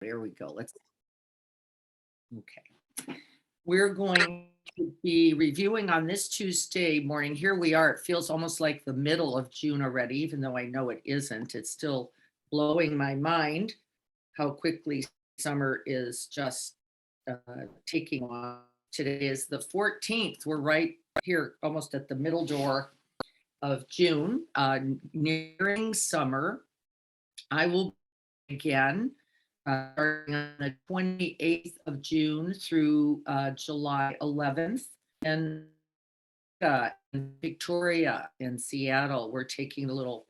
There we go. Okay. We're going to be reviewing on this Tuesday morning. Here we are. It feels almost like the middle of June already, even though I know it isn't. It's still blowing my mind how quickly summer is just taking off. Today is the 14th. We're right here almost at the middle door of June, nearing summer. I will again starting on the 28th of June through July 11th. And in Victoria in Seattle, we're taking a little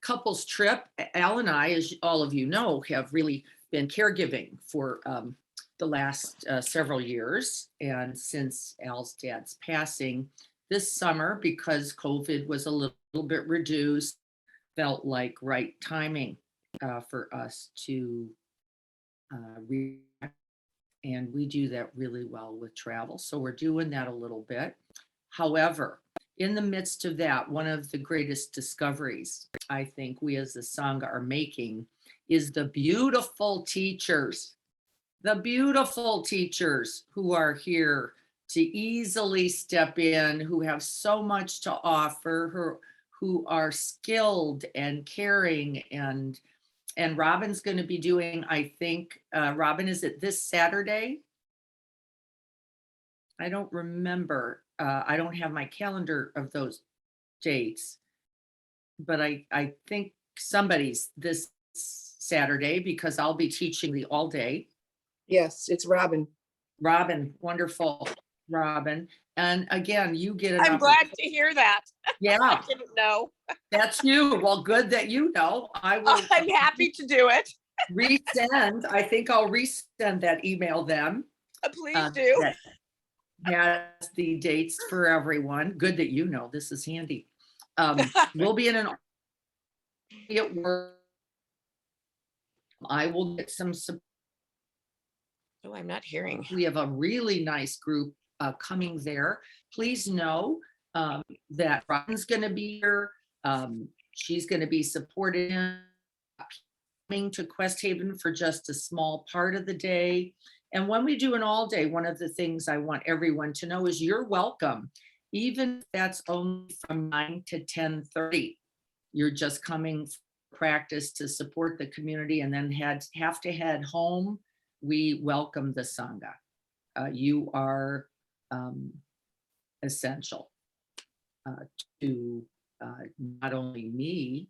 couples trip. Al and I, as all of you know, have really been caregiving for the last several years. And since Al's dad's passing this summer, because COVID was a little bit reduced, felt like right timing for us to react, and we do that really well with travel. So we're doing that a little bit. However, in the midst of that, one of the greatest discoveries I think we as the Sangha are making is the beautiful teachers who are here to easily step in, who have so much to offer, who are skilled and caring. And Robin's going to be doing, I think, Robin, is it this Saturday? I don't remember. I don't have my calendar of those dates, but I think somebody's this Saturday because I'll be teaching the all day. Yes, it's Robin. Robin, wonderful, Robin. And again, you get an I'm glad to hear that. Yeah. I didn't know. That's you. Well, good that you know. I will. I'm happy to do it. Resend. I think I'll resend that email then. Please do. Has the dates for everyone. Good that you know. This is handy. We'll be in an at work. I will get some support. Oh, I'm not hearing. We have a really nice group coming there. Please know that Robin's going to be here. She's going to be supported coming to Quest Haven for just a small part of the day. And when we do an all day, one of the things I want everyone to know is you're welcome, even if that's only from 9 to 10:30. You're just coming for practice to support the community and then have to head home. We welcome the Sangha. You are essential to not only me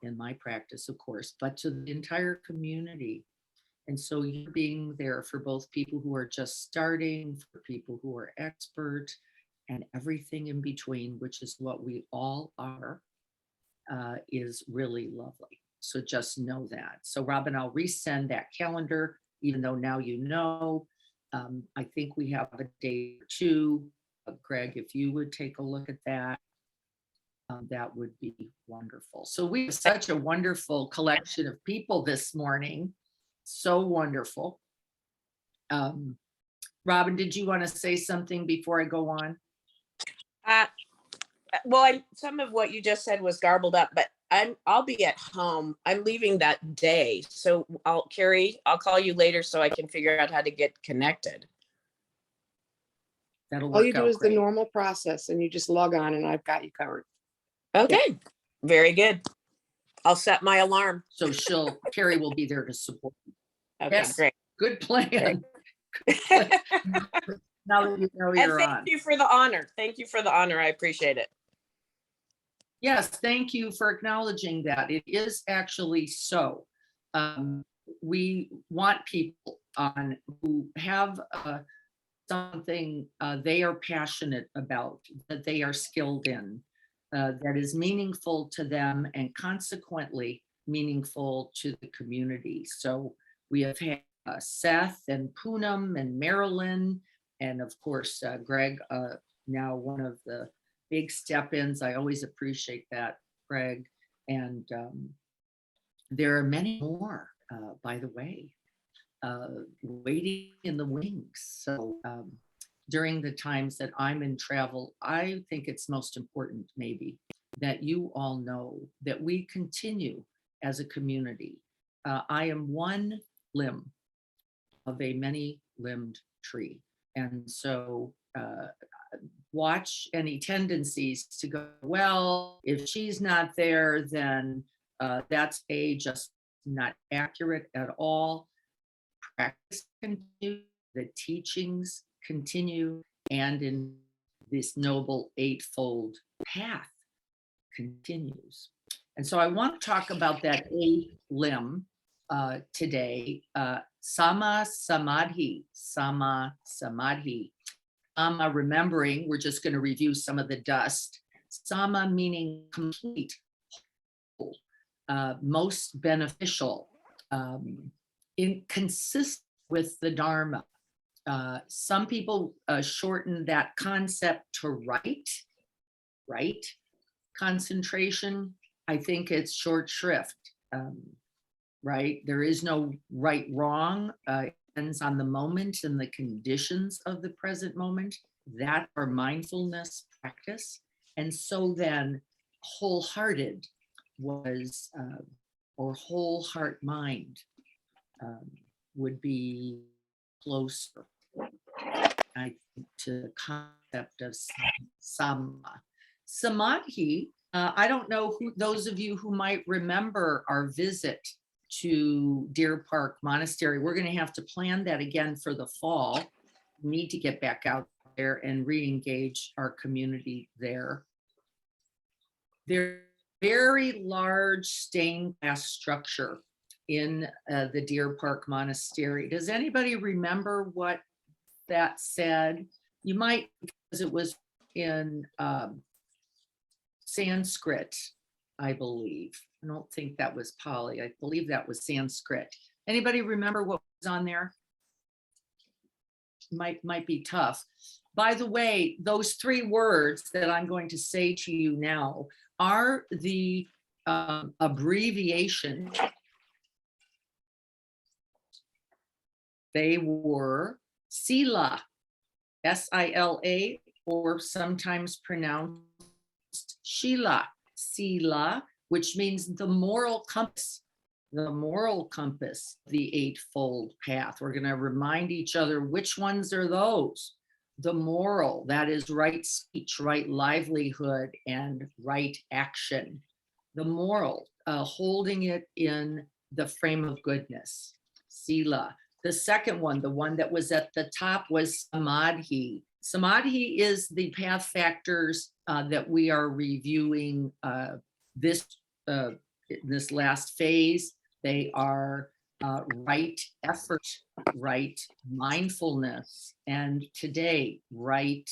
in my practice, of course, but to the entire community. And so you're being there for both people who are just starting, for people who are expert, and everything in between, which is what we all are, is really lovely. So just know that. So Robin, I'll resend that calendar, even though now you know. I think we have a day or two. Greg, if you would take a look at that, that would be wonderful. So we have such a wonderful collection of people this morning. So wonderful. Robin, did you want to say something before I go on? Well, some of what you just said was garbled up, but I'll be at home. I'm leaving that day. So Carrie, I'll call you later so I can figure out how to get connected. That'll All work you do out is the great. normal process and you just log on and I've got you covered. Okay, very good. I'll set my alarm. So Carrie will be there to support. Okay, Yes, great. good plan. Good plan. Now that you know you're on. Thank you for the honor. Thank you for the honor. I appreciate it. Yes, thank you for acknowledging that. It is actually so. We want people on who have something they are passionate about, that they are skilled in, that is meaningful to them and consequently meaningful to the community. So we have had Seth and Poonam and Marilyn, and of course, Greg, now one of the big step-ins. I always appreciate that, Greg. And there are many more, by the way, waiting in the wings. So during the times that I'm in travel, I think it's most important maybe that you all know that we continue as a community. I am one limb of a many-limbed tree. And so watch any tendencies to go, well, if she's not there, then that's just not accurate at all. Practice continue, the teachings continue, and in this noble eightfold path continues. And so I want to talk about that eighth limb today, Samadhi. Remembering, we're just going to review some of the dust. Sama meaning complete, most beneficial, consistent with the Dharma. Some people shorten that concept to right concentration. I think it's short shrift, right? There is no right, wrong. It depends on the moment and the conditions of the present moment. That our mindfulness practice. And so then wholehearted was, or whole heart mind would be closer, I think, to the concept of Samadhi. I don't know who those of you who might remember our visit to Deer Park Monastery. We're going to have to plan that again for the fall. We need to get back out there and re-engage our community there. There's very large stained glass structure in the Deer Park Monastery. Does anybody remember what that said? You might, because it was in Sanskrit, I believe. I don't think that was Pali. I believe that was Sanskrit. Anybody remember what was on there? Might be tough. By the way, those three words that I'm going to say to you now are the abbreviation. They were Sila, S-I-L-A, or sometimes pronounced Shila, Sila, which means the moral compass, the eightfold path. We're going to remind each other which ones are those. The moral, that is right speech, right livelihood, and right action. The moral, holding it in the frame of goodness, Sila. The second one, the one that was at the top, was Samadhi. Samadhi is the path factors that we are reviewing this last phase. They are right effort, right mindfulness, and today, right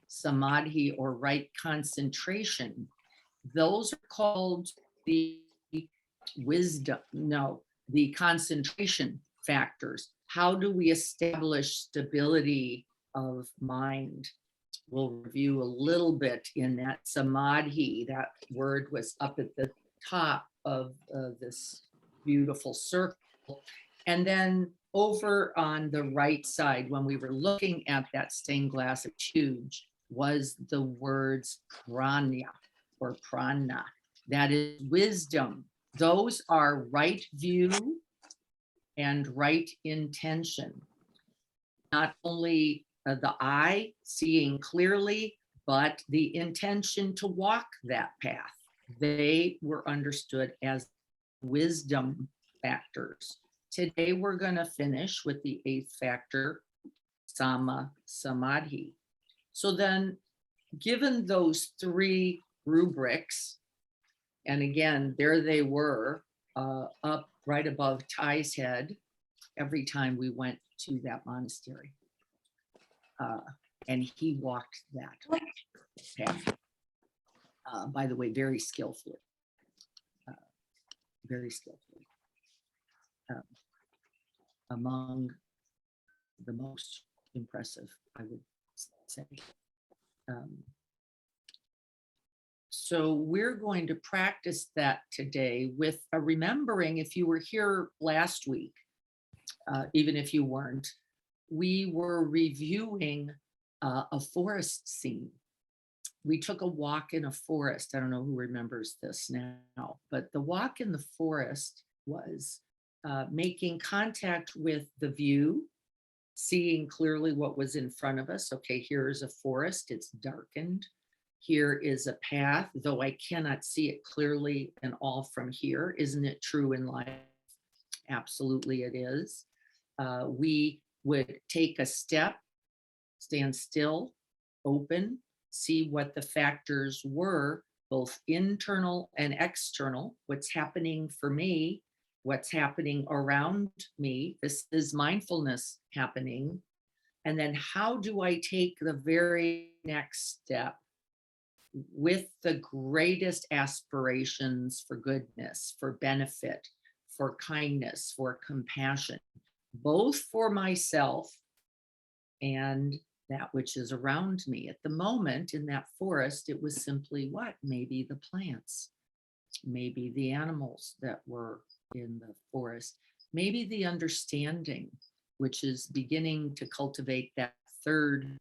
Samadhi or right concentration. Those are called the the concentration factors. How do we establish stability of mind? We'll review a little bit in that Samadhi. That word was up at the top of this beautiful circle. And then over on the right side, when we were looking at that stained glass, it's huge, was the words prana or prana. That is wisdom. Those are right view and right intention. Not only the eye seeing clearly, but the intention to walk that path. They were understood as wisdom factors. Today, we're going to finish with the eighth factor, Samadhi. So then, given those three rubrics, and again, there they were up right above Ty's head every time we went to that monastery. And he walked that path. By the way, very skillfully. Very skillfully. Among the most impressive, I would say. So we're going to practice that today with a remembering, if you were here last week, even if you weren't, we were reviewing a forest scene. We took a walk in a forest. I don't know who remembers this now, but the walk in the forest was making contact with the view, seeing clearly what was in front of us. Okay, here is a forest, it's darkened. Here is a path, though I cannot see it clearly and all from here. Isn't it true in life? Absolutely, it is. We would take a step, stand still, open, see what the factors were, both internal and external, what's happening for me, what's happening around me. This is mindfulness happening. And then how do I take the very next step with the greatest aspirations for goodness, for benefit, for kindness, for compassion, both for myself and that which is around me. At the moment in that forest, it was simply what? Maybe the plants, maybe the animals that were in the forest, maybe the understanding, which is beginning to cultivate that third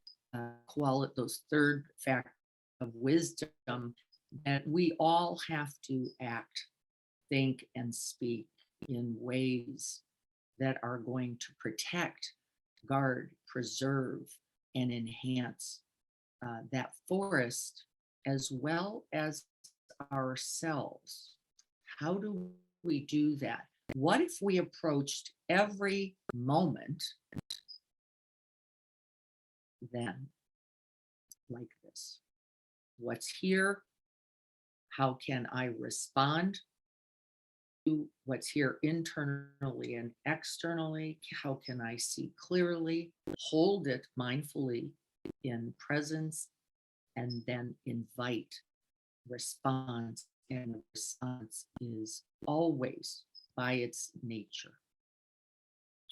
quality, those third factors of wisdom, that we all have to act, think, and speak in ways that are going to protect, guard, preserve, and enhance that forest as well as ourselves. How do we do that? What if we approached every moment then like this? What's here? How can I respond to what's here internally and externally? How can I see clearly, hold it mindfully in presence, and then invite response? And the response is always, by its nature,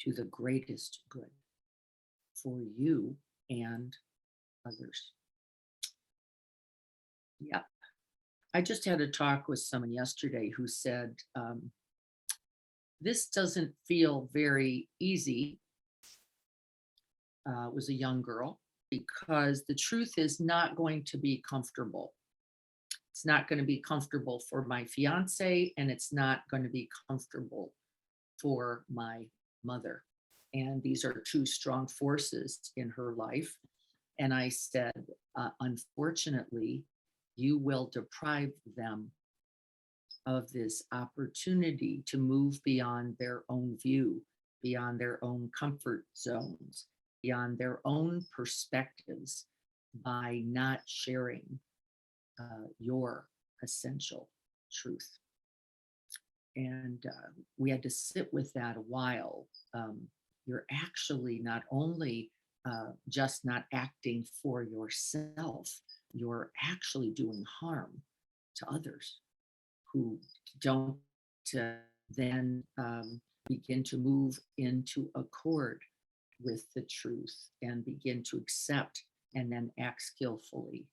to the greatest good for you and others. Yeah. I just had a talk with someone yesterday who said, this doesn't feel very easy. It was a young girl, because the truth is not going to be comfortable. It's not going to be comfortable for my fiance, and it's not going to be comfortable for my mother. And these are two strong forces in her life. And I said, unfortunately, you will deprive them of this opportunity to move beyond their own view, beyond their own comfort zones, beyond their own perspectives, by not sharing your essential truth. And we had to sit with that a while. You're actually not only just not acting for yourself, you're actually doing harm to others who don't then begin to move into accord with the truth and begin to accept and then act skillfully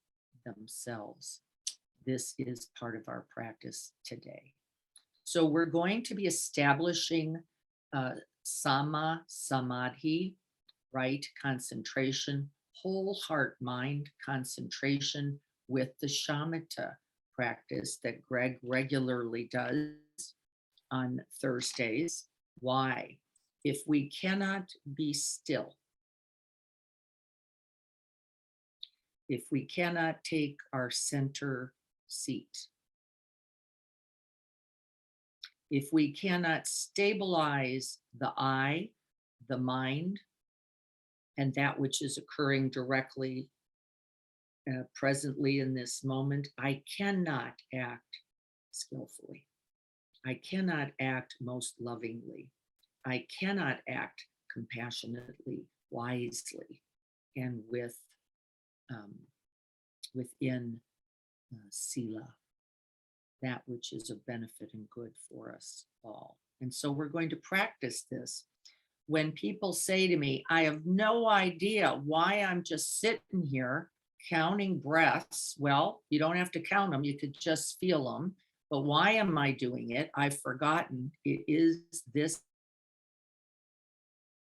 themselves. This is part of our practice today. So we're going to be establishing Samadhi, right? Concentration, whole heart mind concentration, with the shamatha practice that Greg regularly does on Thursdays. Why? If we cannot be still, if we cannot take our center seat, if we cannot stabilize the I, the mind, and that which is occurring directly presently in this moment, I cannot act skillfully. I cannot act most lovingly. I cannot act compassionately, wisely, and within sila, that which is of benefit and good for us all. And so we're going to practice this. When people say to me, I have no idea why I'm just sitting here counting breaths. Well, you don't have to count them. You could just feel them. But why am I doing it? I've forgotten. It is this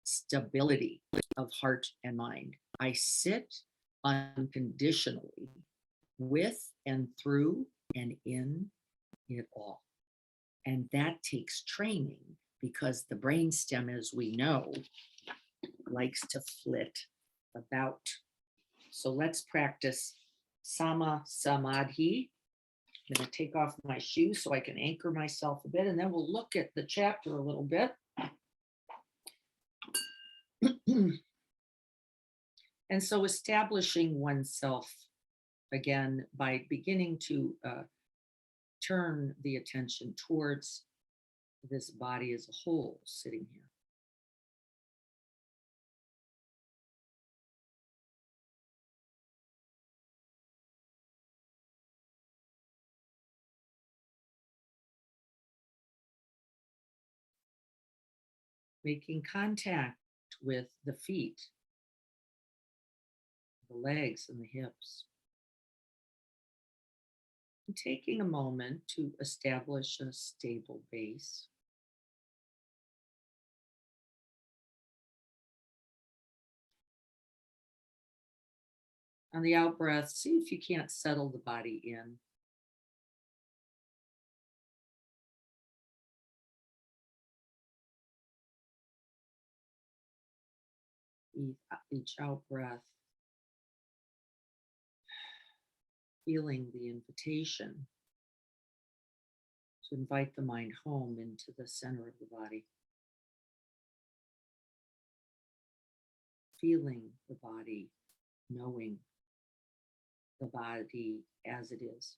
stability of heart and mind. I sit unconditionally with and through and in it all. And that takes training, because the brainstem, as we know, likes to flit about. So let's practice Samadhi. I'm going to take off my shoes so I can anchor myself a bit, and then we'll look at the chapter a little bit. And so establishing oneself again by beginning to turn the attention towards this body as a whole sitting here. Making contact with the feet, the legs, and the hips. And taking a moment to establish a stable base. On the out breath, see if you can't settle the body in. Each out breath, feeling the invitation to invite the mind home into the center of the body. Feeling the body, knowing the body as it is.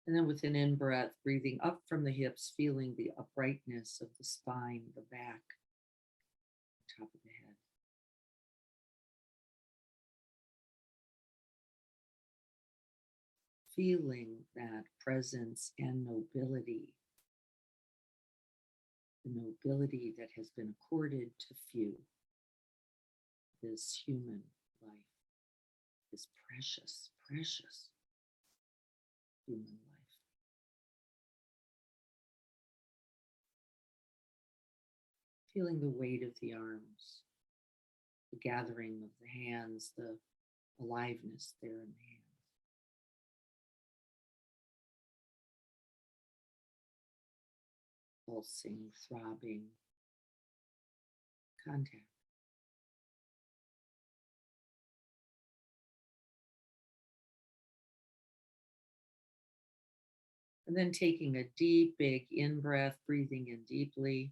And then with an in-breath, breathing up from the hips, feeling the uprightness of the spine, the back, the top of the head. Feeling that presence and nobility, the nobility that has been accorded to few. This human life is precious, precious human life. Feeling the weight of the arms, the gathering of the hands, the aliveness there in the hands. Pulsing, throbbing, contact. And then taking a deep, big in-breath, breathing in deeply.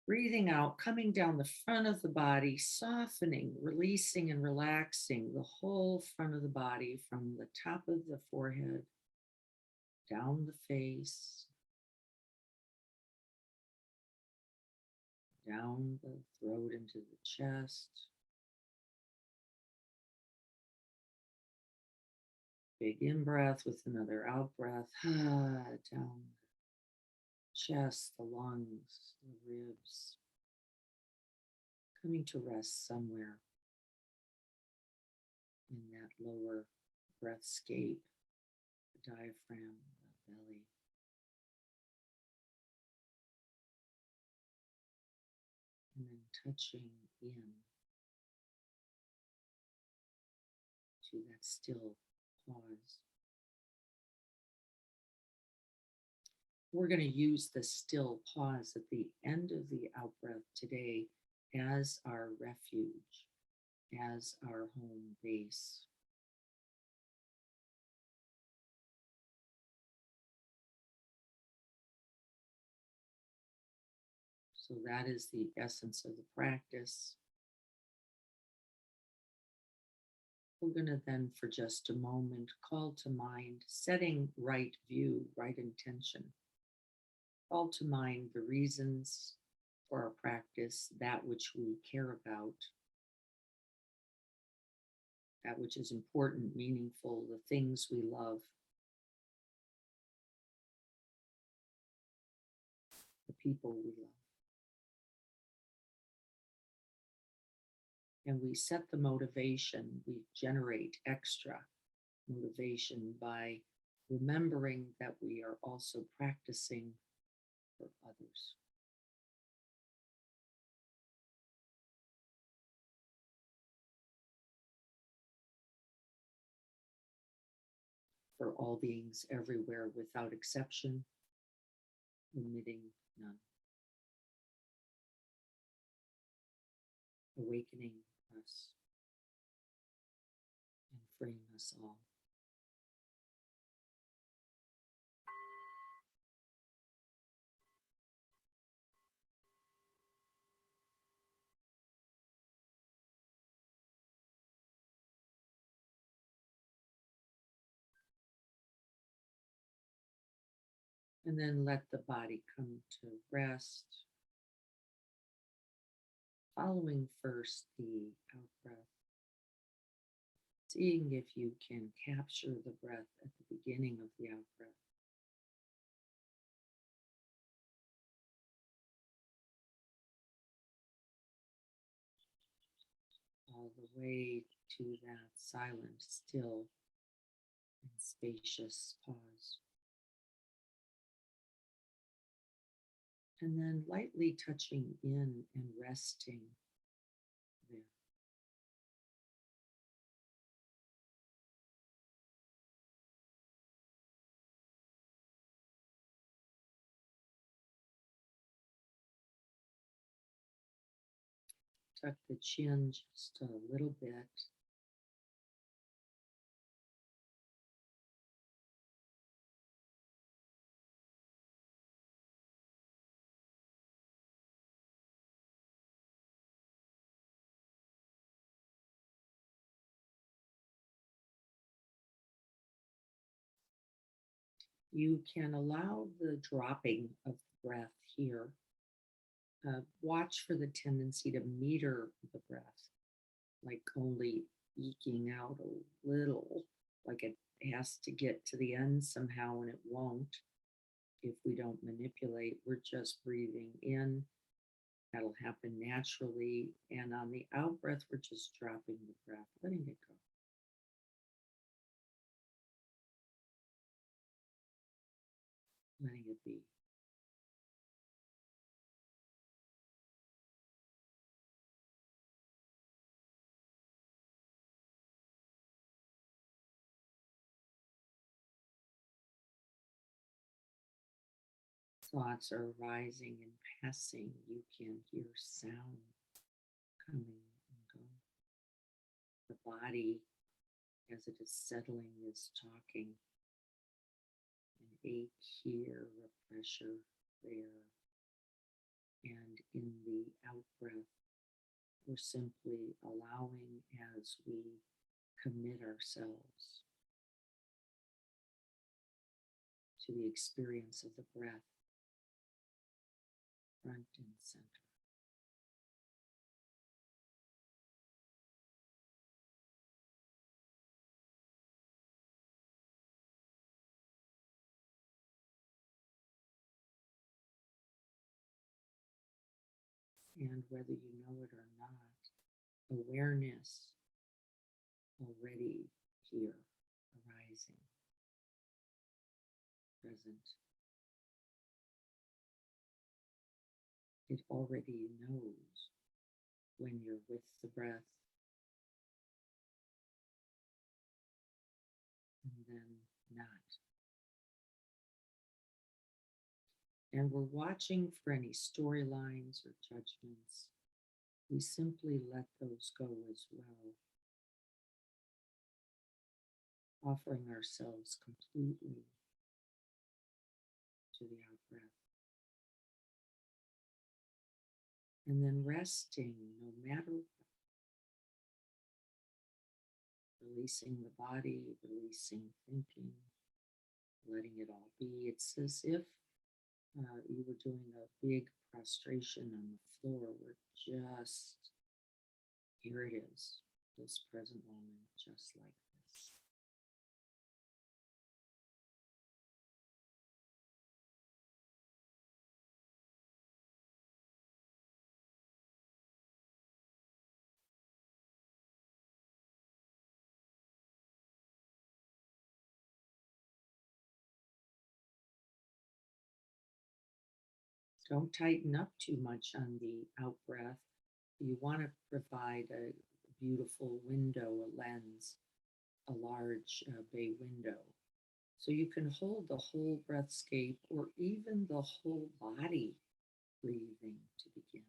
Breathing out, coming down the front of the body, softening, releasing and relaxing the whole front of the body from the top of the forehead, down the face, down the throat into the chest. Big in-breath with another out-breath, down the chest, the lungs, the ribs, coming to rest somewhere in that lower breathscape, the diaphragm, the belly. And then touching in to that still pause. We're going to use the still pause at the end of the out breath today as our refuge, as our home base. So that is the essence of the practice. We're going to then, for just a moment, call to mind setting right view, right intention. Call to mind the reasons for our practice, that which we care about, that which is important, meaningful, the things we love, the people we love. And we set the motivation, we generate extra motivation by remembering that we are also practicing for others. for all beings everywhere without exception, omitting none. Awakening us and freeing us all. And then let the body come to rest. Following first the out breath. Seeing if you can capture the breath at the beginning of the out breath. All the way to that silent, still, and spacious pause. And then lightly touching in and resting there. Tuck the chin just a little bit. You can allow the dropping of the breath here. Watch for the tendency to meter the breath, like only eking out a little, like it has to get to the end somehow, and it won't if we don't manipulate. We're just breathing in. That'll happen naturally. And on the out breath, we're just dropping the breath, letting it go. Letting it be. Thoughts are rising and passing. You can hear sound coming and going. The body, as it is settling, is talking. An ache here, a pressure there. And in the out breath, we're simply allowing as we commit ourselves to the experience of the breath, front and center. And whether you know it or not, awareness already here, arising, present. It already knows when you're with the breath and then not. And we're watching for any storylines or judgments. We simply let those go as well, offering ourselves completely to the out breath. And then resting no matter what. Releasing the body, releasing thinking, letting it all be. It's as if you were doing a big prostration on the floor. We're just, here it is, this present moment, just like this. Don't tighten up too much on the out breath. You want to provide a beautiful window, a lens, a large bay window So you can hold the whole breathscape or even the whole body breathing to begin.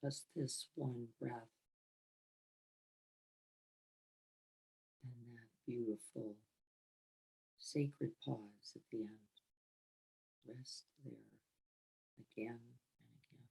Just this one breath and that beautiful sacred pause at the end. Rest there again and again.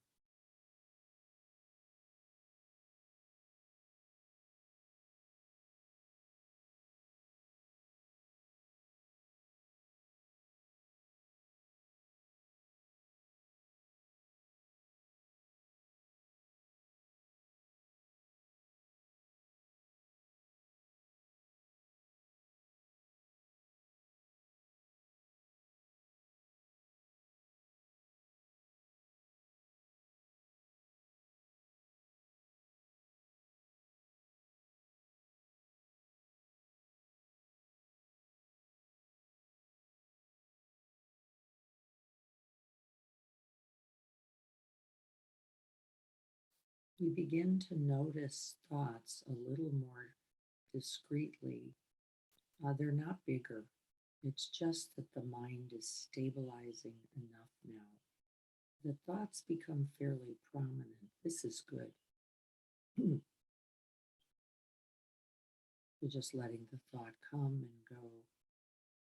You begin to notice thoughts a little more discreetly. They're not bigger. It's just that the mind is stabilizing enough now. The thoughts become fairly prominent. This is good. You're just letting the thought come and go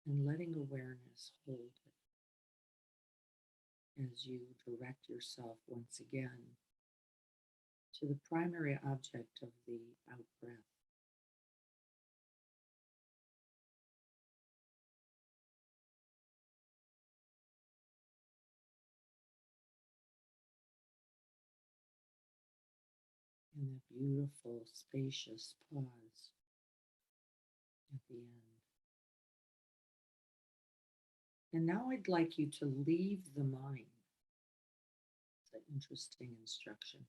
and letting awareness hold it as you direct yourself once again to the primary object of the out breath. And that beautiful, spacious pause at the end. And now I'd like you to leave the mind. It's an interesting instruction.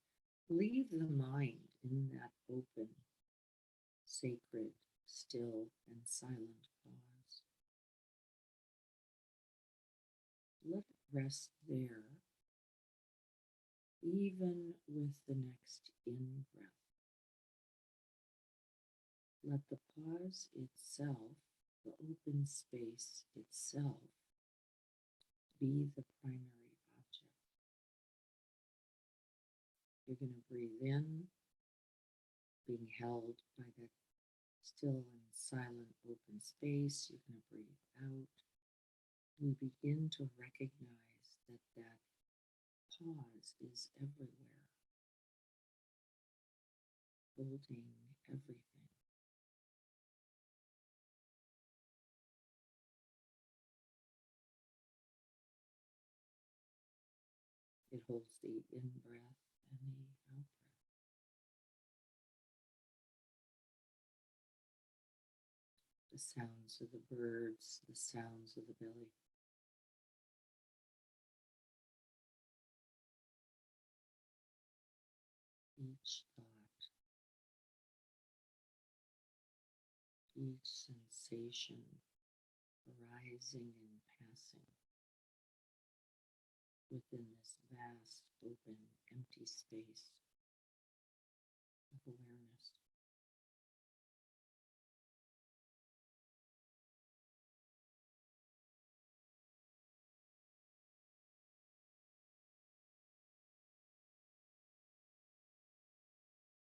Leave the mind in that open, sacred, still, and silent pause. Let it rest there, even with the next in breath. Let the pause itself, the open space itself, be the primary object. You're going to breathe in, being held by that still and silent open space. You're going to breathe out. We begin to recognize that that pause is everywhere, holding everything. It holds the in-breath and the out-breath. The sounds of the birds, the sounds of the belly. Each thought, each sensation arising and passing. within this vast, open, empty space of awareness.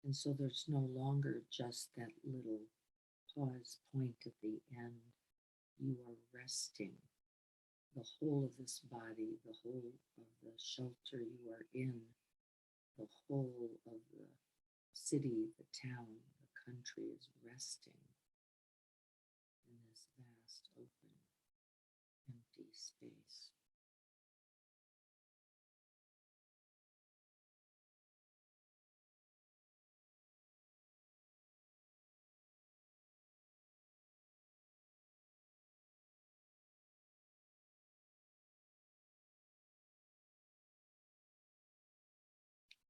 And so there's no longer just that little pause point at the end. You are resting the whole of this body, the whole of the shelter you are in, the whole of the city, the town, the country is resting in this vast, open, empty space.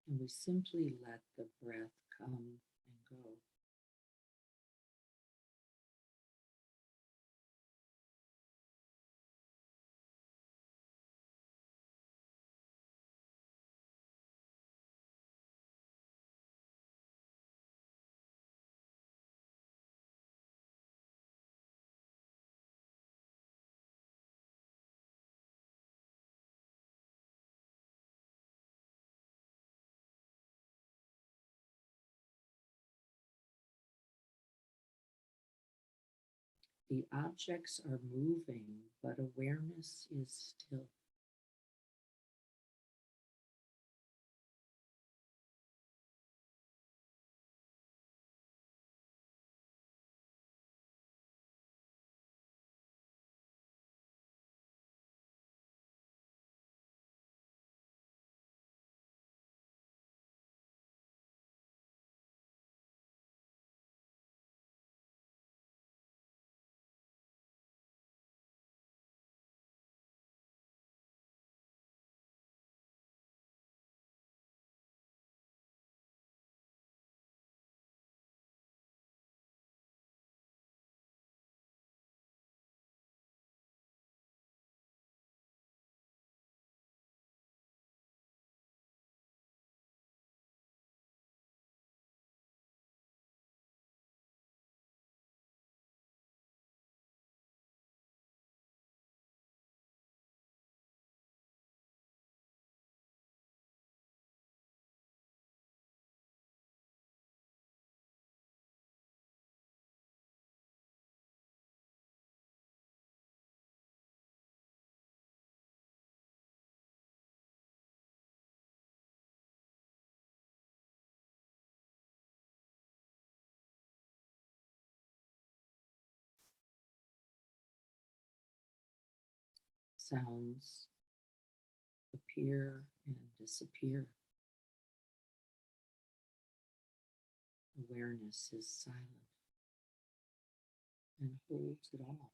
And we simply let the breath come and go. The objects are moving, but awareness is still. Sounds appear and disappear. Awareness is silent and holds it all.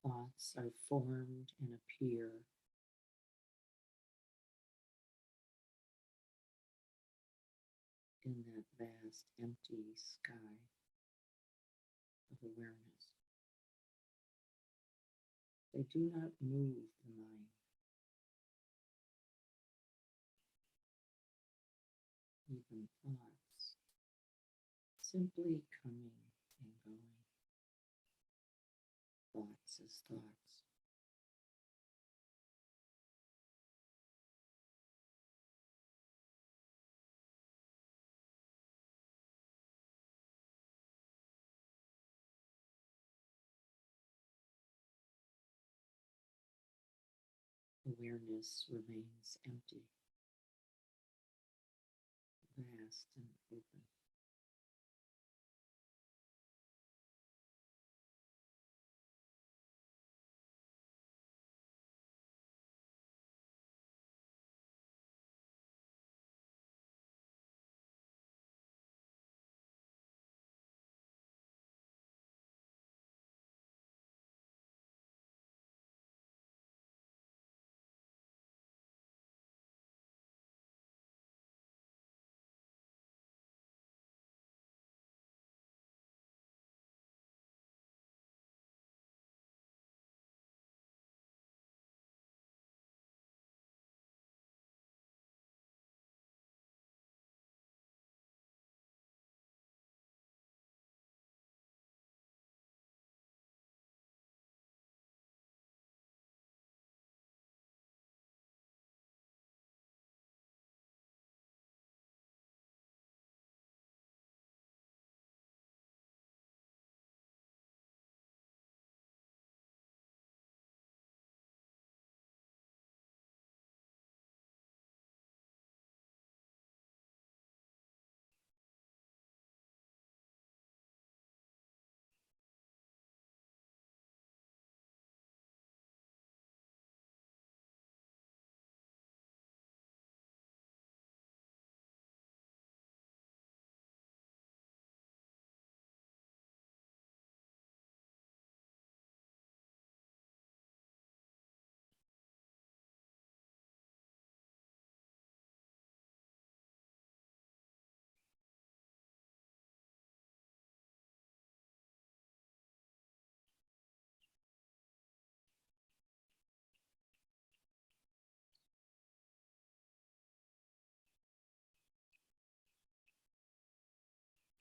Thoughts are formed and appear in that vast, empty sky of awareness. They do not move the mind. Even thoughts simply coming and going. Thoughts as thoughts. Awareness remains empty, vast and open.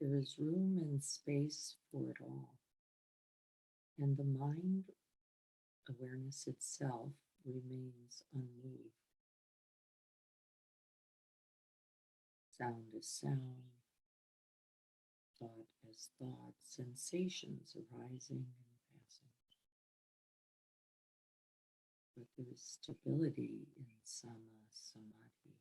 There is room and space for it all. And the mind, awareness itself, remains unmoved. Sound is sound, thought as thought, sensations arising and passing. But there is stability in Samadhi.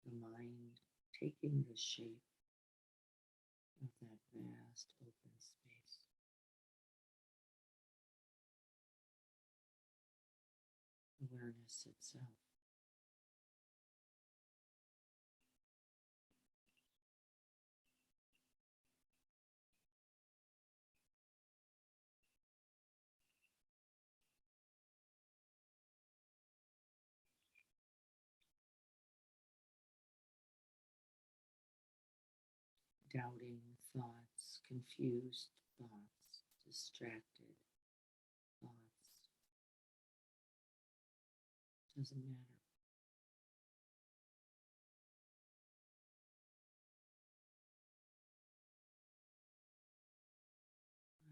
The mind taking the shape of that vast open space. Awareness itself. Doubting thoughts, confused thoughts, distracted thoughts. Doesn't matter.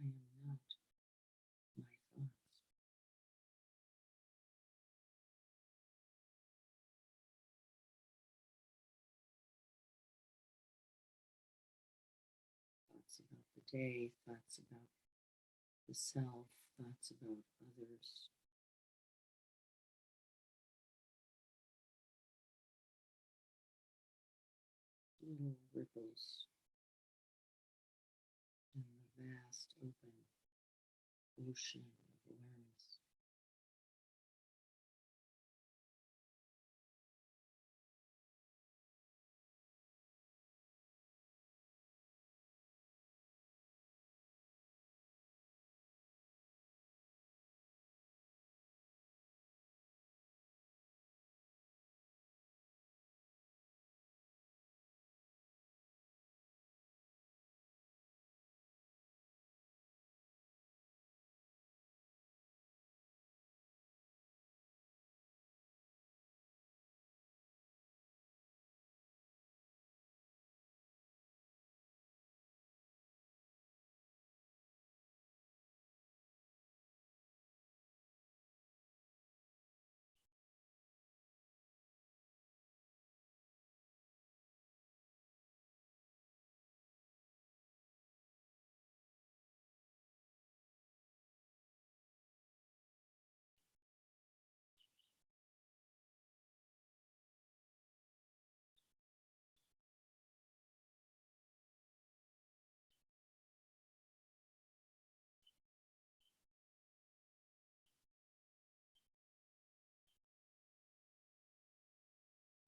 I am not my thoughts. Thoughts about the day, thoughts about the self, thoughts about others. Little ripples in the vast open ocean of awareness.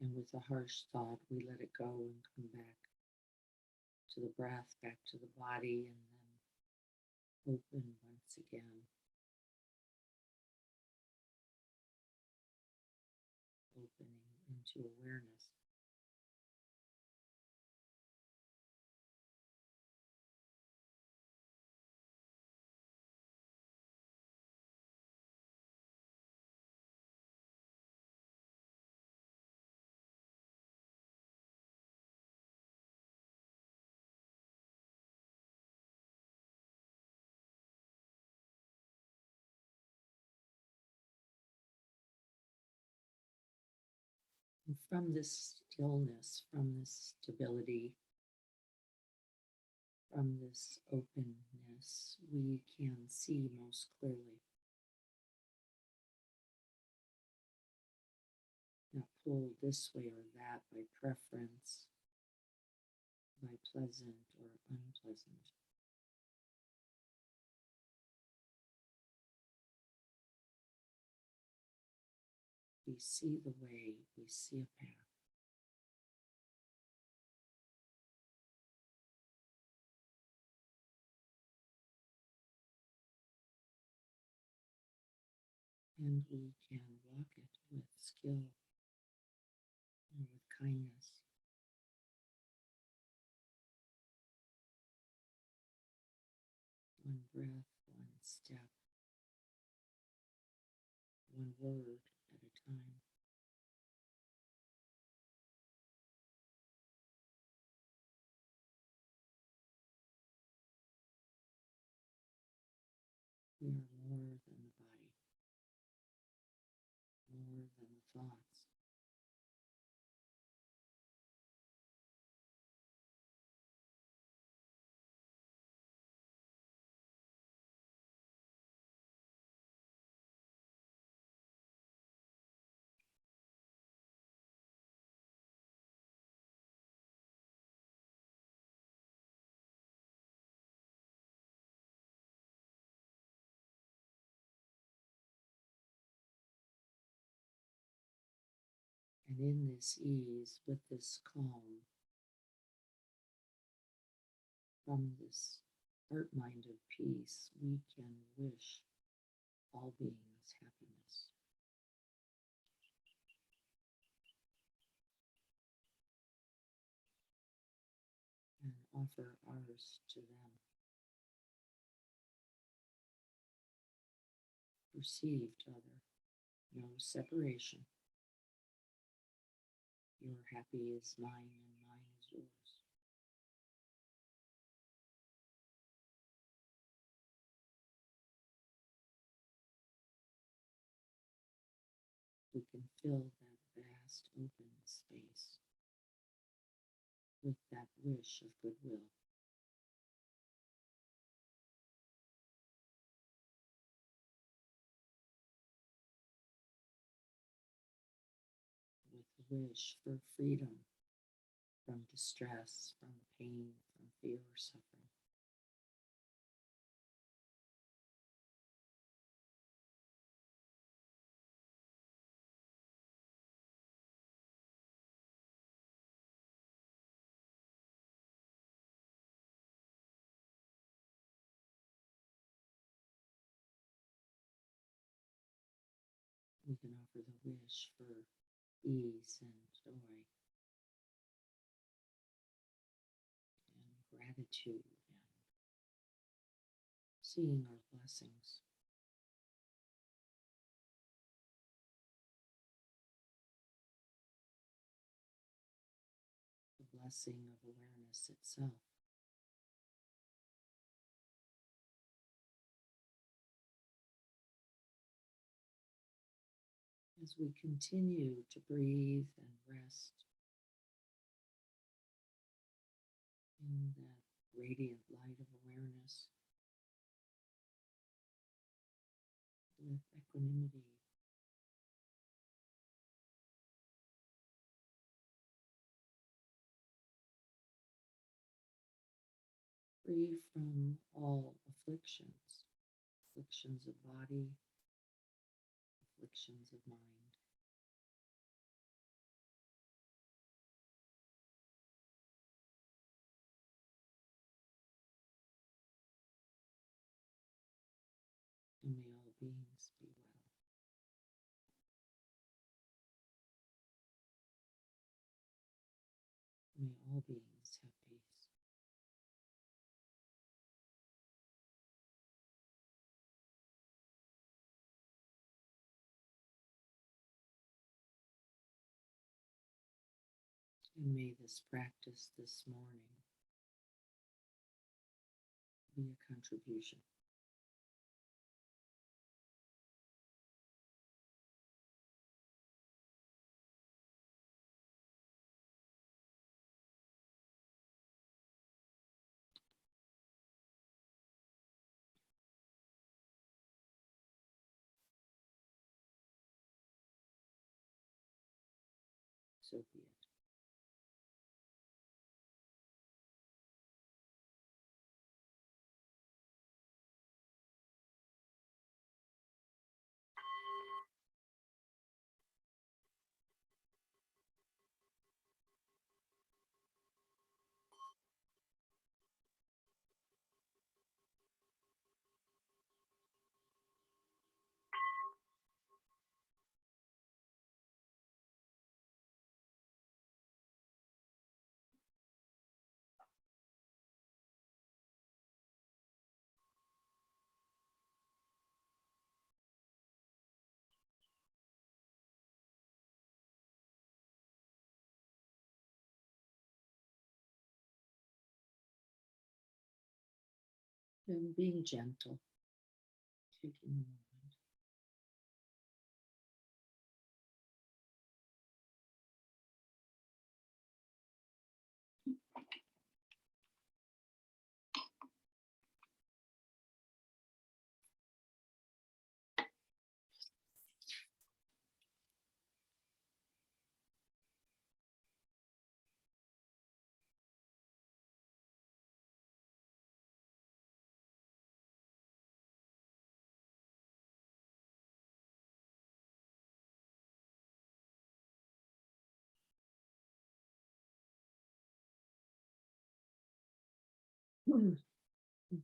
And with a harsh thought, we let it go and come back to the breath, back to the body, and then open once again. Opening into awareness. And from this stillness, from this stability, from this openness, we can see most clearly. Not pulled this way or that by preference, by pleasant or unpleasant. We see the way, we see a path. And we can walk it with skill and with kindness. One breath, one step, one word at a time. We are more than the body, more than the thoughts. And in this ease, with this calm, from this heart mind of peace, we can wish all beings happiness. And offer ours to them. Perceived other, no separation. Your happy is mine and mine is yours. We can fill that vast open space with that wish of goodwill. With a wish for freedom from distress, from pain, from fear or suffering. We can offer the wish for ease and joy and gratitude and seeing our blessings. The blessing of awareness itself. As we continue to breathe and rest in that radiant light of awareness with equanimity, free from all afflictions, afflictions of body, afflictions of mind. beings be well. May all beings have peace. And may this practice this morning be a contribution. So be it. And being gentle, taking a moment.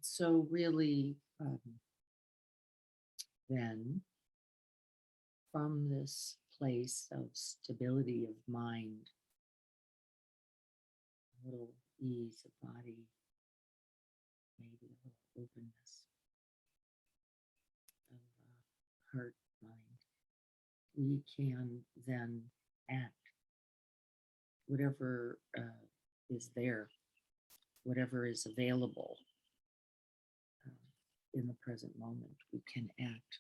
So really, then, from this place of stability of mind, a little ease of body, maybe a little openness of heart, mind, we can then act. Whatever is there, whatever is available in the present moment, we can act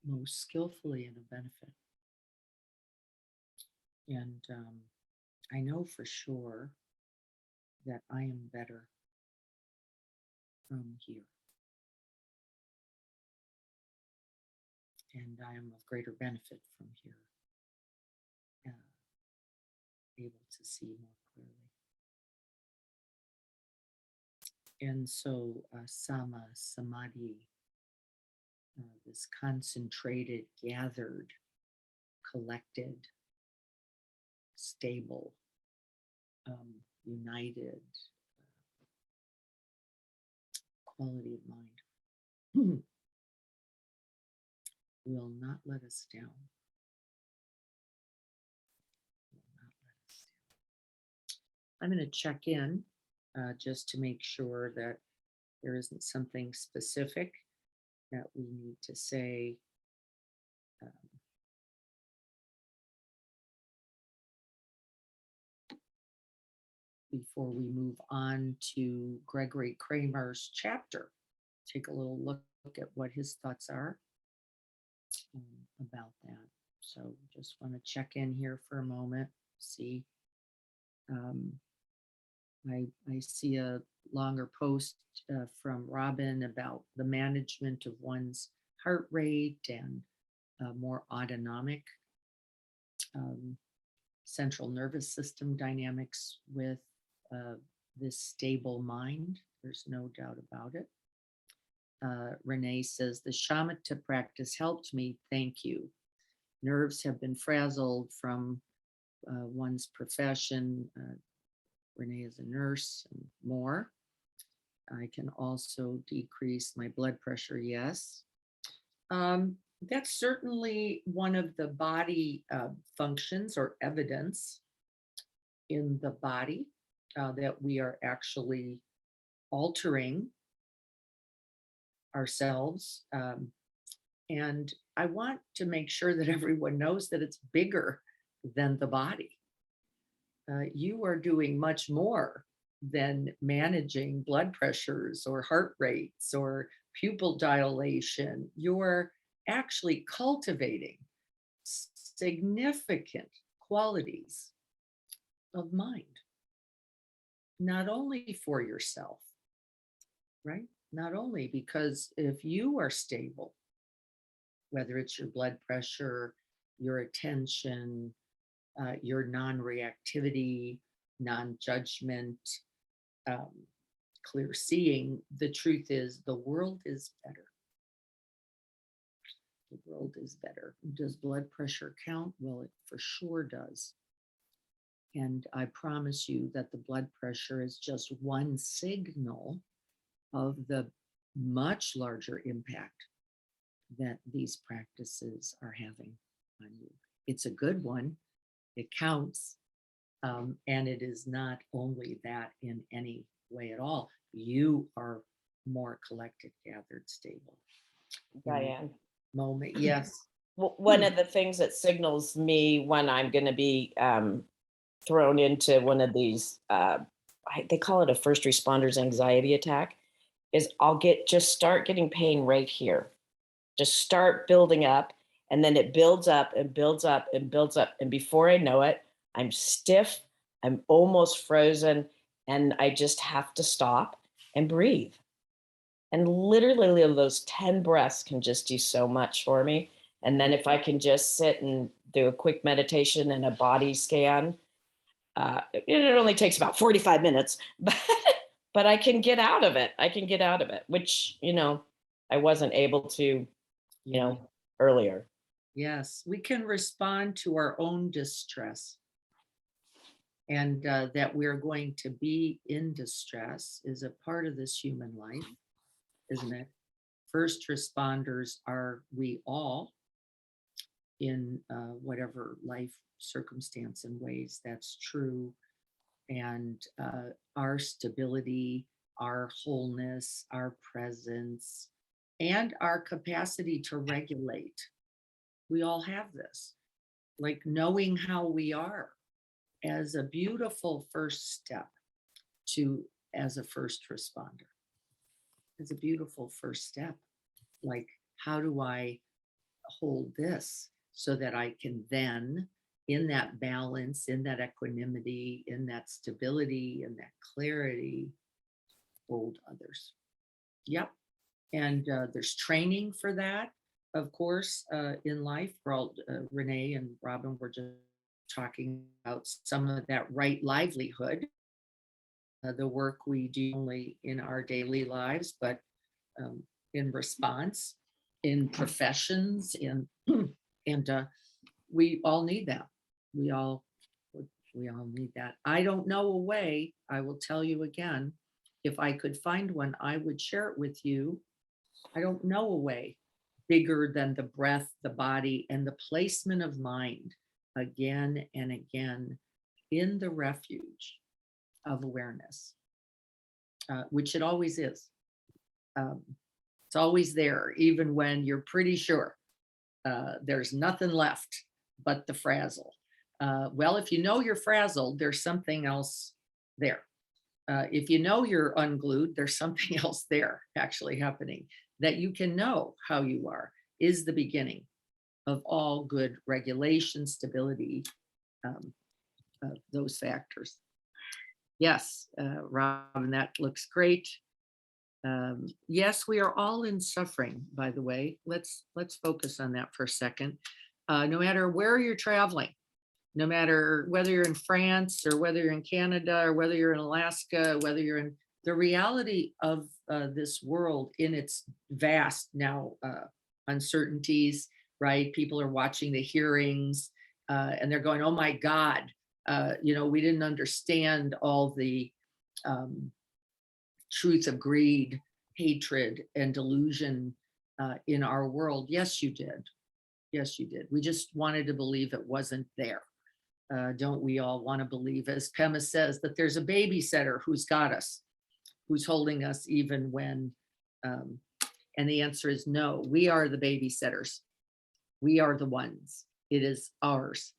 most skillfully in a benefit. And I know for sure that I am better from here. And I am of greater benefit from here, able to see more clearly. And so Samadhi, this concentrated, gathered, collected, stable, united quality of mind will not let us down. Will not let us down. I'm going to check in just to make sure that there isn't something specific that we need to say. Before we move on to Gregory Kramer's chapter, take a little look at what his thoughts are about that. So just want to check in here for a moment, see. I see a longer post from Robin about the management of one's heart rate and more autonomic central nervous system dynamics with this stable mind. There's no doubt about it. Renee says, the shamatha practice helped me. Thank you. Nerves have been frazzled from one's profession. Renee is a nurse and more. I can also decrease my blood pressure. Yes. That's certainly one of the body functions or evidence in the body that we are actually altering ourselves. And I want to make sure that everyone knows that it's bigger than the body. You are doing much more than managing blood pressures or heart rates or pupil dilation. You're actually cultivating significant qualities of mind, not only for yourself, right? Not only because if you are stable, whether it's your blood pressure, your attention, your non-reactivity, non-judgment, um, clear seeing, the truth is the world is better. The world is better. Does blood pressure count? Well, it for sure does. And I promise you that the blood pressure is just one signal of the much larger impact that these practices are having on you. It's a good one. It counts. And it is not only that in any way at all. You are more collected, gathered, stable. Diane. Moment. Yes. One of the things that signals me when I'm going to be thrown into one of these, they call it a first responder's anxiety attack, is I'll start getting pain right here. Just start building up, and then it builds up and builds up and builds up. And before I know it, I'm stiff, I'm almost frozen, and I just have to stop and breathe. And literally those 10 breaths can just do so much for me. And then if I can just sit and do a quick meditation and a body scan, it only takes about 45 minutes, but I can get out of it. I can get out of it, which, I wasn't able to, earlier. Yes, we can respond to our own distress. And that we're going to be in distress is a part of this human life, isn't it? First responders are we all in whatever life circumstance and ways that's true. And our stability, our wholeness, our presence, and our capacity to regulate. We all have this, like knowing how we are as a beautiful first step to as a first responder. It's a beautiful first step. Like, how do I hold this so that I can then, in that balance, in that equanimity, in that stability, in that clarity, hold others? Yep. And there's training for that, of course, in life. Renee and Robin were just talking about some of that right livelihood, the work we do only in our daily lives, but in response, in professions, and we all need that. We all need that. I don't know a way. I will tell you again. If I could find one, I would share it with you. I don't know a way bigger than the breath, the body, and the placement of mind again and again in the refuge of awareness, which it always is. It's always there, even when you're pretty sure there's nothing left but the frazzle. Well, if you know you're frazzled, there's something else there. If you know you're unglued, there's something else there actually happening. That you can know how you are is the beginning of all good regulation, stability, those factors. Yes, Robin, that looks great. Yes, we are all in suffering, by the way. Let's focus on that for a second. No matter where you're traveling, no matter whether you're in France or whether you're in Canada or whether you're in Alaska, whether you're in the reality of this world in its vast now uncertainties, right? People are watching the hearings and they're going, oh my God, we didn't understand all the truth of greed, hatred, and delusion in our world. Yes, you did. Yes, you did. We just wanted to believe it wasn't there. Don't we all want to believe, as Pema says, that there's a babysitter who's got us, who's holding us even when, and the answer is no, we are the babysitters. We are the ones. It is ours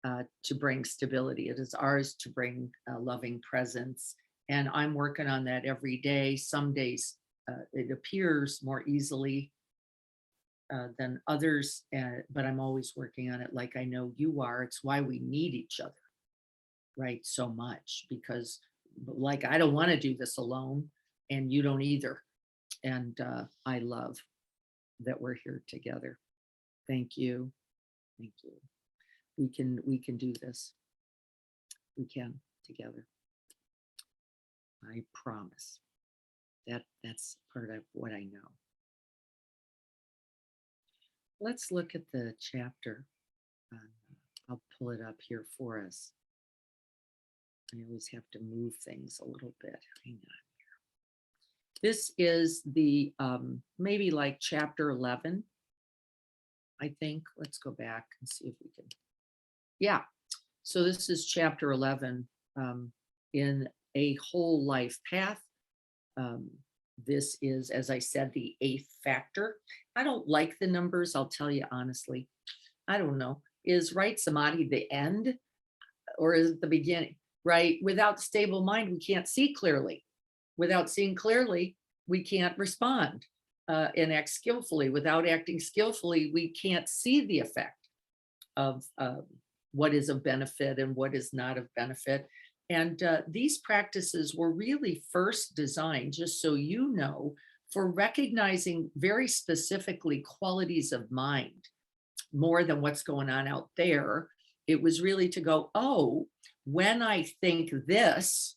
to bring stability. It is ours to bring loving presence. And I'm working on that every day. Some days it appears more easily than others, but I'm always working on it like I know you are. It's why we need each other, right? So much, because like I don't want to do this alone, and you don't either. And I love that we're here together. Thank you. Thank you. We can do this. We can together. I promise. That's part of what I know. Let's look at the chapter. I'll pull it up here for us. I always have to move things a little bit. Hang on here. This is the maybe like chapter 11, I think. Let's go back and see if we can. Yeah. So this is chapter 11 in A Whole Life Path. This is, as I said, the 8th factor. I don't like the numbers, I'll tell you honestly. I don't know. Is right samadhi the end, or is it the beginning? Right? Without stable mind, we can't see clearly. Without seeing clearly, we can't respond and act skillfully. Without acting skillfully, we can't see the effect of what is of benefit and what is not of benefit. And these practices were really first designed, just so you know, for recognizing very specifically qualities of mind more than what's going on out there. It was really to go, oh, when I think this,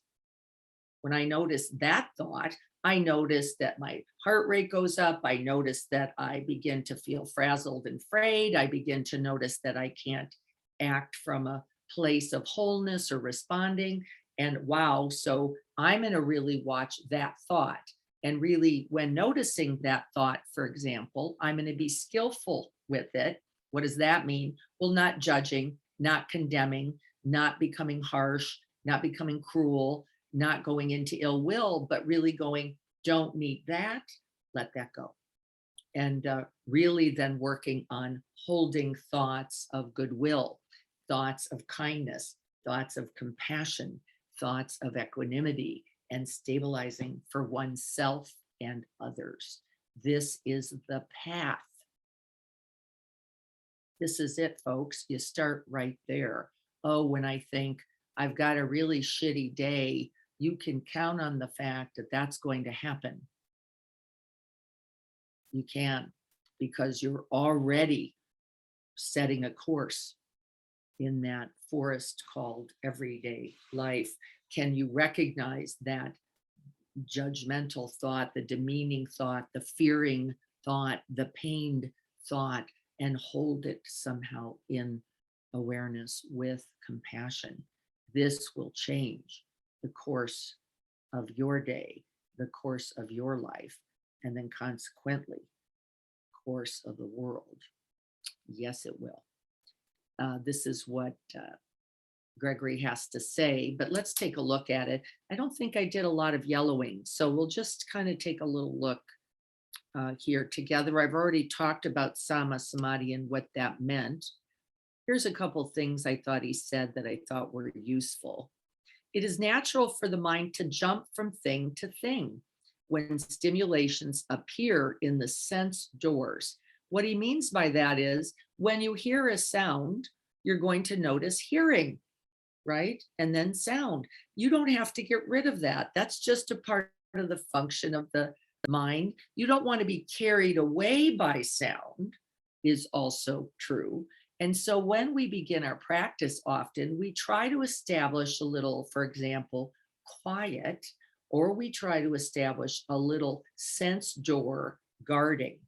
when I notice that thought, I notice that my heart rate goes up. I notice that I begin to feel frazzled and frayed. I begin to notice that I can't act from a place of wholeness or responding. And wow, so I'm going to really watch that thought. And really, when noticing that thought, for example, I'm going to be skillful with it. What does that mean? Well, not judging, not condemning, not becoming harsh, not becoming cruel, not going into ill will, but really going, don't need that, let that go. And really then working on holding thoughts of goodwill, thoughts of kindness, thoughts of compassion, thoughts of equanimity, and stabilizing for oneself and others. This is the path. This is it, folks. You start right there. Oh, when I think I've got a really shitty day, you can count on the fact that that's going to happen. You can, because you're already setting a course in that forest called everyday life. Can you recognize that judgmental thought, the demeaning thought, the fearing thought, the pained thought, and hold it somehow in awareness with compassion? This will change the course of your day, the course of your life, and then consequently, course of the world. Yes, it will. This is what Gregory has to say, but let's take a look at it. I don't think I did a lot of yellowing, so we'll just kind of take a little look here together. I've already talked about Samadhi and what that meant. Here's a couple things I thought he said that I thought were useful. It is natural for the mind to jump from thing to thing when stimulations appear in the sense doors. What he means by that is when you hear a sound, you're going to notice hearing, right? And then sound. You don't have to get rid of that. That's just a part of the function of the mind. You don't want to be carried away by sound, is also true. And so when we begin our practice, often we try to establish a little, for example, quiet, or we try to establish a little sense door guarding.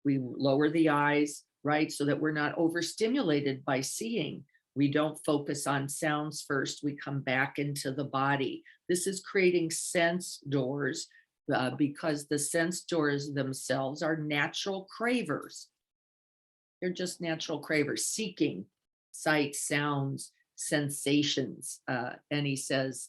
We lower the eyes, right? So that we're not overstimulated by seeing. We don't focus on sounds first. We come back into the body. This is creating sense doors because the sense doors themselves are natural cravers. They're just natural cravers, seeking sight, sounds, sensations. And he says,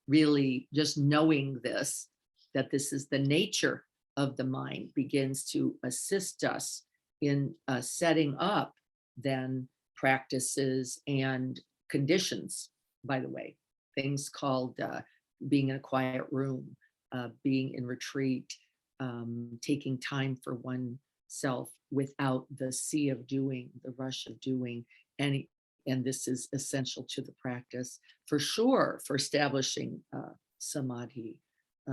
really just knowing this, that this is the nature of the mind, begins to assist us in setting up then practices and conditions, by the way, things called being in a quiet room, being in retreat, taking time for oneself without the sea of doing, the rush of doing. And this is essential to the practice for sure for establishing samadhi.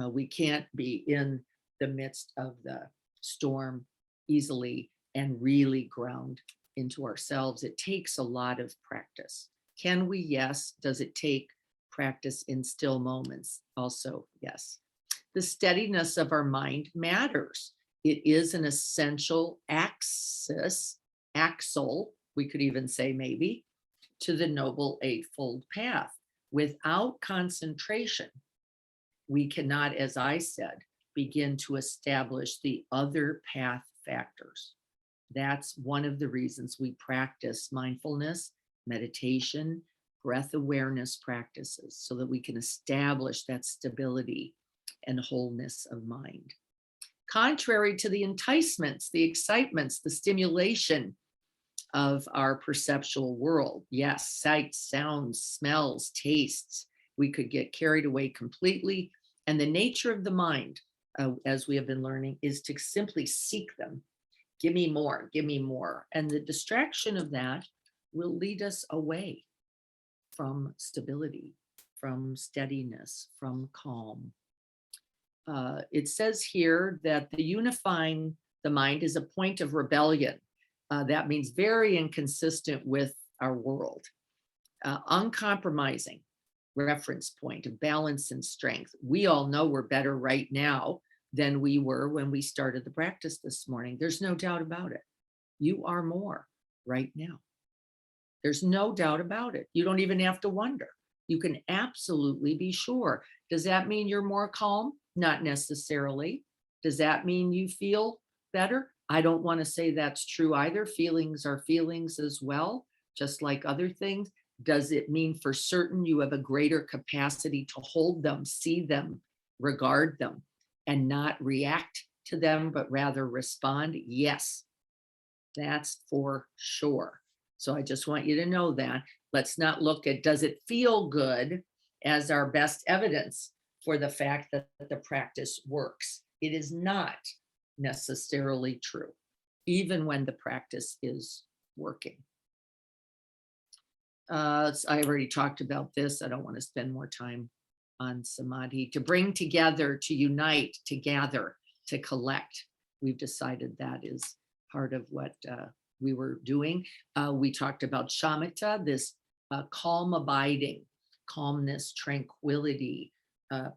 We can't be in the midst of the storm easily and really ground into ourselves. It takes a lot of practice. Can we? Yes. Does it take practice in still moments? Also, yes. The steadiness of our mind matters. It is an essential axle, we could even say maybe, to the Noble Eightfold Path. Without concentration, we cannot, as I said, begin to establish the other path factors. That's one of the reasons we practice mindfulness, meditation, breath awareness practices, so that we can establish that stability and wholeness of mind. Contrary to the enticements, the excitements, the stimulation of our perceptual world, yes, sights, sounds, smells, tastes, we could get carried away completely. And the nature of the mind, as we have been learning, is to simply seek them. Give me more, give me more. And the distraction of that will lead us away from stability, from steadiness, from calm. It says here that the unifying the mind is a point of rebellion. That means very inconsistent with our world. Uncompromising reference point of balance and strength. We all know we're better right now than we were when we started the practice this morning. There's no doubt about it. You are more right now. There's no doubt about it. You don't even have to wonder. You can absolutely be sure. Does that mean you're more calm? Not necessarily. Does that mean you feel better? I don't want to say that's true either. Feelings are feelings as well, just like other things. Does it mean for certain you have a greater capacity to hold them, see them, regard them, and not react to them, but rather respond? Yes, that's for sure. So I just want you to know that. Let's not look at does it feel good as our best evidence for the fact that the practice works. It is not necessarily true, even when the practice is working. I already talked about this. I don't want to spend more time on samadhi. To bring together, to unite, to gather, to collect. We've decided that is part of what we were doing. We talked about shamatha, this calm abiding, calmness, tranquility, a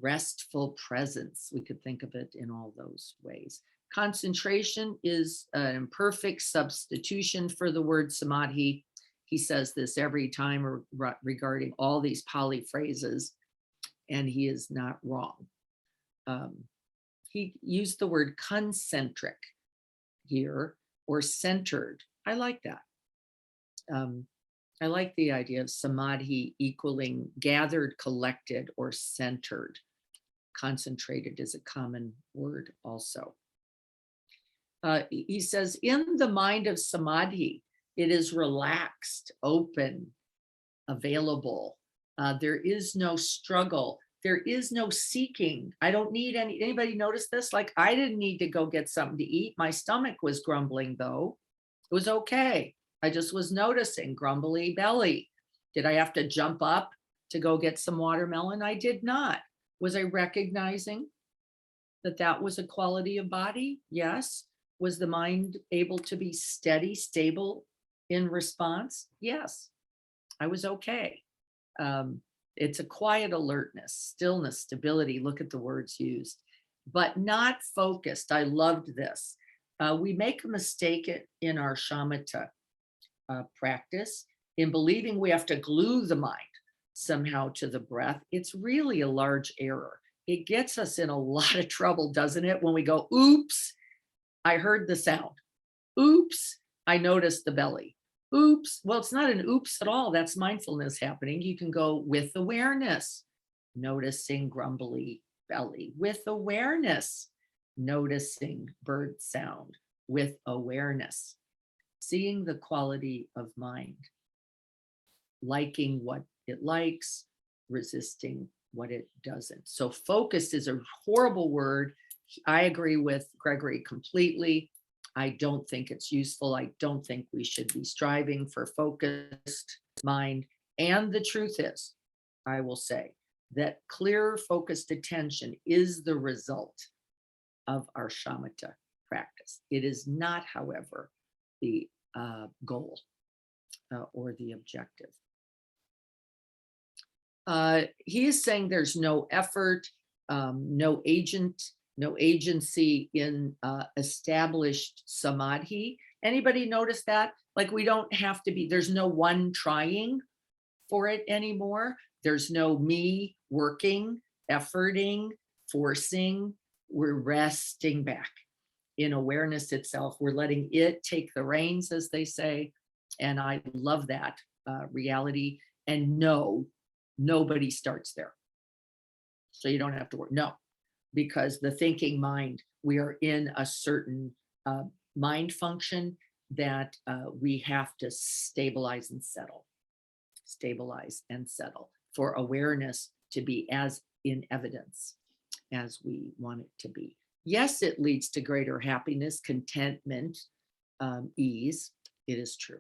restful presence. We could think of it in all those ways. Concentration is an imperfect substitution for the word samadhi. He says this every time regarding all these Pali phrases, and he is not wrong. He used the word concentric here, or centered. I like that. I like the idea of samadhi equaling gathered, collected, or centered. Concentrated is a common word also. He says, in the mind of samadhi, it is relaxed, open, available. There is no struggle. There is no seeking. I don't need anybody notice this? Like, I didn't need to go get something to eat. My stomach was grumbling though. It was okay. I just was noticing grumbly belly. Did I have to jump up to go get some watermelon? I did not. Was I recognizing that that was a quality of body? Yes. Was the mind able to be steady, stable in response? Yes. I was okay. It's a quiet alertness, stillness, stability. Look at the words used, but not focused. I loved this. We make a mistake in our shamatha. practice, in believing we have to glue the mind somehow to the breath, it's really a large error. It gets us in a lot of trouble, doesn't it? When we go, oops, I heard the sound. Oops, I noticed the belly. Oops. Well, it's not an oops at all. That's mindfulness happening. You can go with awareness, noticing grumbly belly, with awareness, noticing bird sound, with awareness, seeing the quality of mind, liking what it likes, resisting what it doesn't. So focused is a horrible word. I agree with Gregory completely. I don't think it's useful. I don't think we should be striving for focused mind. And the truth is, I will say that clear, focused attention is the result of our shamatha practice. It is not, however, the goal or the objective. He is saying there's no effort, no agency in established samadhi. Anybody notice that? Like, we don't have to be, there's no one trying for it anymore. There's no me working, efforting, forcing. We're resting back in awareness itself. We're letting it take the reins, as they say. And I love that reality. And no, nobody starts there. So you don't have to work. No, because the thinking mind, we are in a certain mind function that we have to stabilize and settle for awareness to be as in evidence as we want it to be. Yes, it leads to greater happiness, contentment, ease. It is true.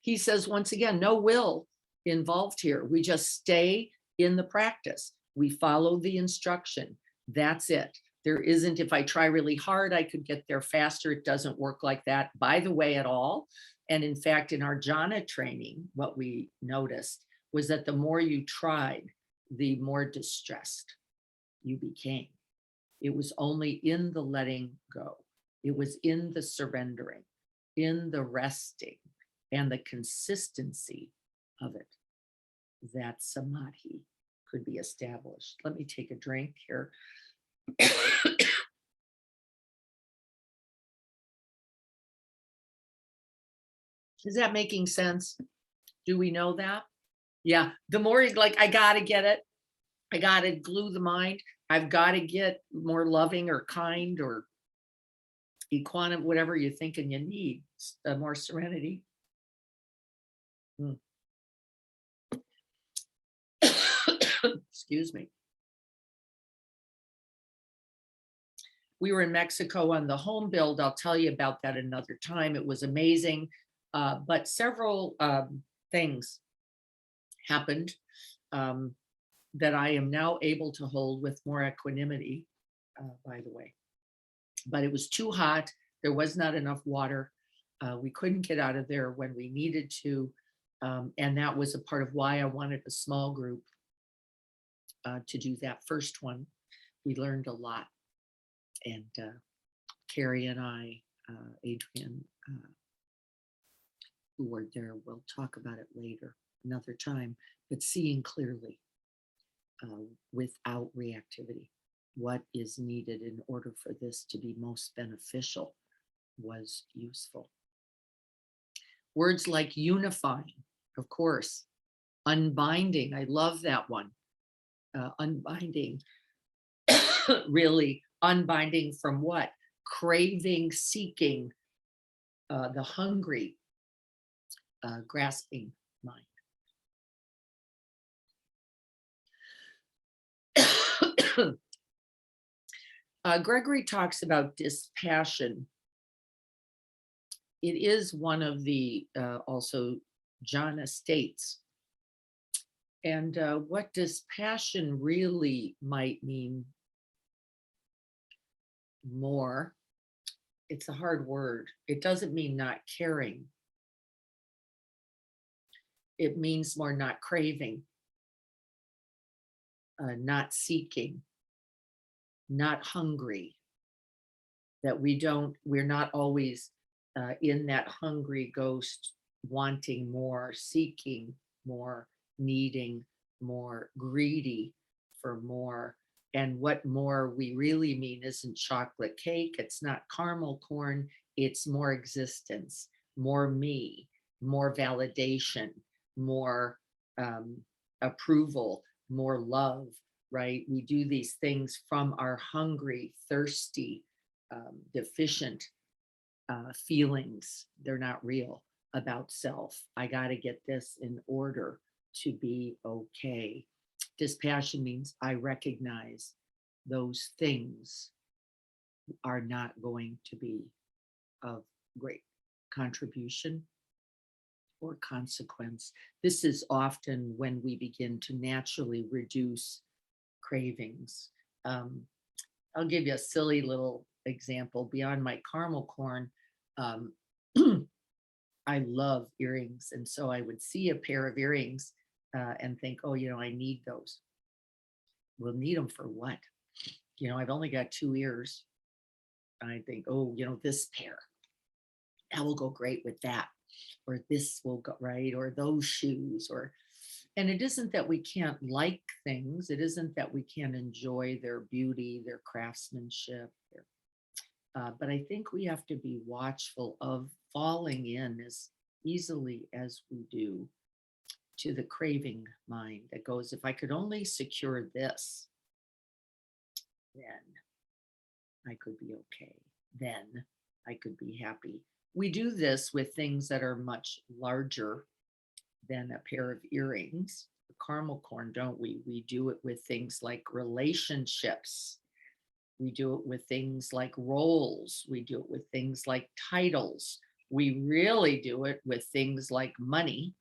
He says, once again, no will involved here. We just stay in the practice. We follow the instruction. That's it. There isn't, if I try really hard, I could get there faster. It doesn't work like that, by the way, at all. And in fact, in our jhana training, what we noticed was that the more you tried, the more distressed you became. It was only in the letting go. It was in the surrendering, in the resting, and the consistency of it that samadhi could be established. Let me take a drink here. Is that making sense? Do we know that? Yeah. The more like, I got to get it. I got to glue the mind. I've got to get more loving or kind or equanimous, whatever you're thinking you need, more serenity. Excuse me. We were in Mexico on the home build. I'll tell you about that another time. It was amazing. But several things happened that I am now able to hold with more equanimity, by the way. But it was too hot. There was not enough water. We couldn't get out of there when we needed to. And that was a part of why I wanted a small group to do that first one. We learned a lot. And Carrie and I, Adrian, who were there, we'll talk about it later, another time, but seeing clearly without reactivity what is needed in order for this to be most beneficial was useful. Words like unifying, of course, unbinding, I love that one. Unbinding, really unbinding from what? Craving, seeking, the hungry, grasping mind. Gregory talks about dispassion. It is one of the also jhana states. And what dispassion really might mean more, it's a hard word. It doesn't mean not caring. It means more not craving, not seeking, not hungry, that we're not always in that hungry ghost, wanting more, seeking more, needing more, greedy for more. And what more we really mean isn't chocolate cake, it's not caramel corn, it's more existence, more me, more validation, more approval, more love, right? We do these things from our hungry, thirsty, deficient feelings. They're not real about self. I got to get this in order to be okay. Dispassion means I recognize those things are not going to be of great contribution or consequence. This is often when we begin to naturally reduce cravings. I'll give you a silly little example. Beyond my caramel corn, um, I love earrings. And so I would see a pair of earrings and think, oh, I need those. We'll need them for what? I've only got 2 ears. And I think, oh, this pair, that will go great with that. Or this will go right, or those shoes, and it isn't that we can't like things. It isn't that we can't enjoy their beauty, their craftsmanship. But I think we have to be watchful of falling in as easily as we do to the craving mind that goes, if I could only secure this, then I could be okay. Then I could be happy. We do this with things that are much larger than a pair of earrings. The caramel corn, don't we? We do it with things like relationships. We do it with things like roles. We do it with things like titles. We really do it with things like money.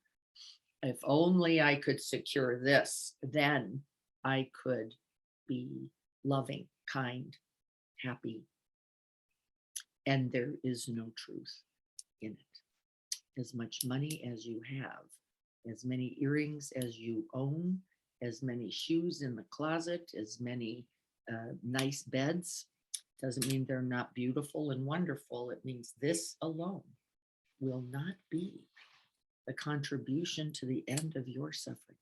If only I could secure this, then I could be loving, kind, happy. And there is no truth in it. As much money as you have, as many earrings as you own, as many shoes in the closet, as many nice beds, doesn't mean they're not beautiful and wonderful. It means this alone will not be the contribution to the end of your suffering.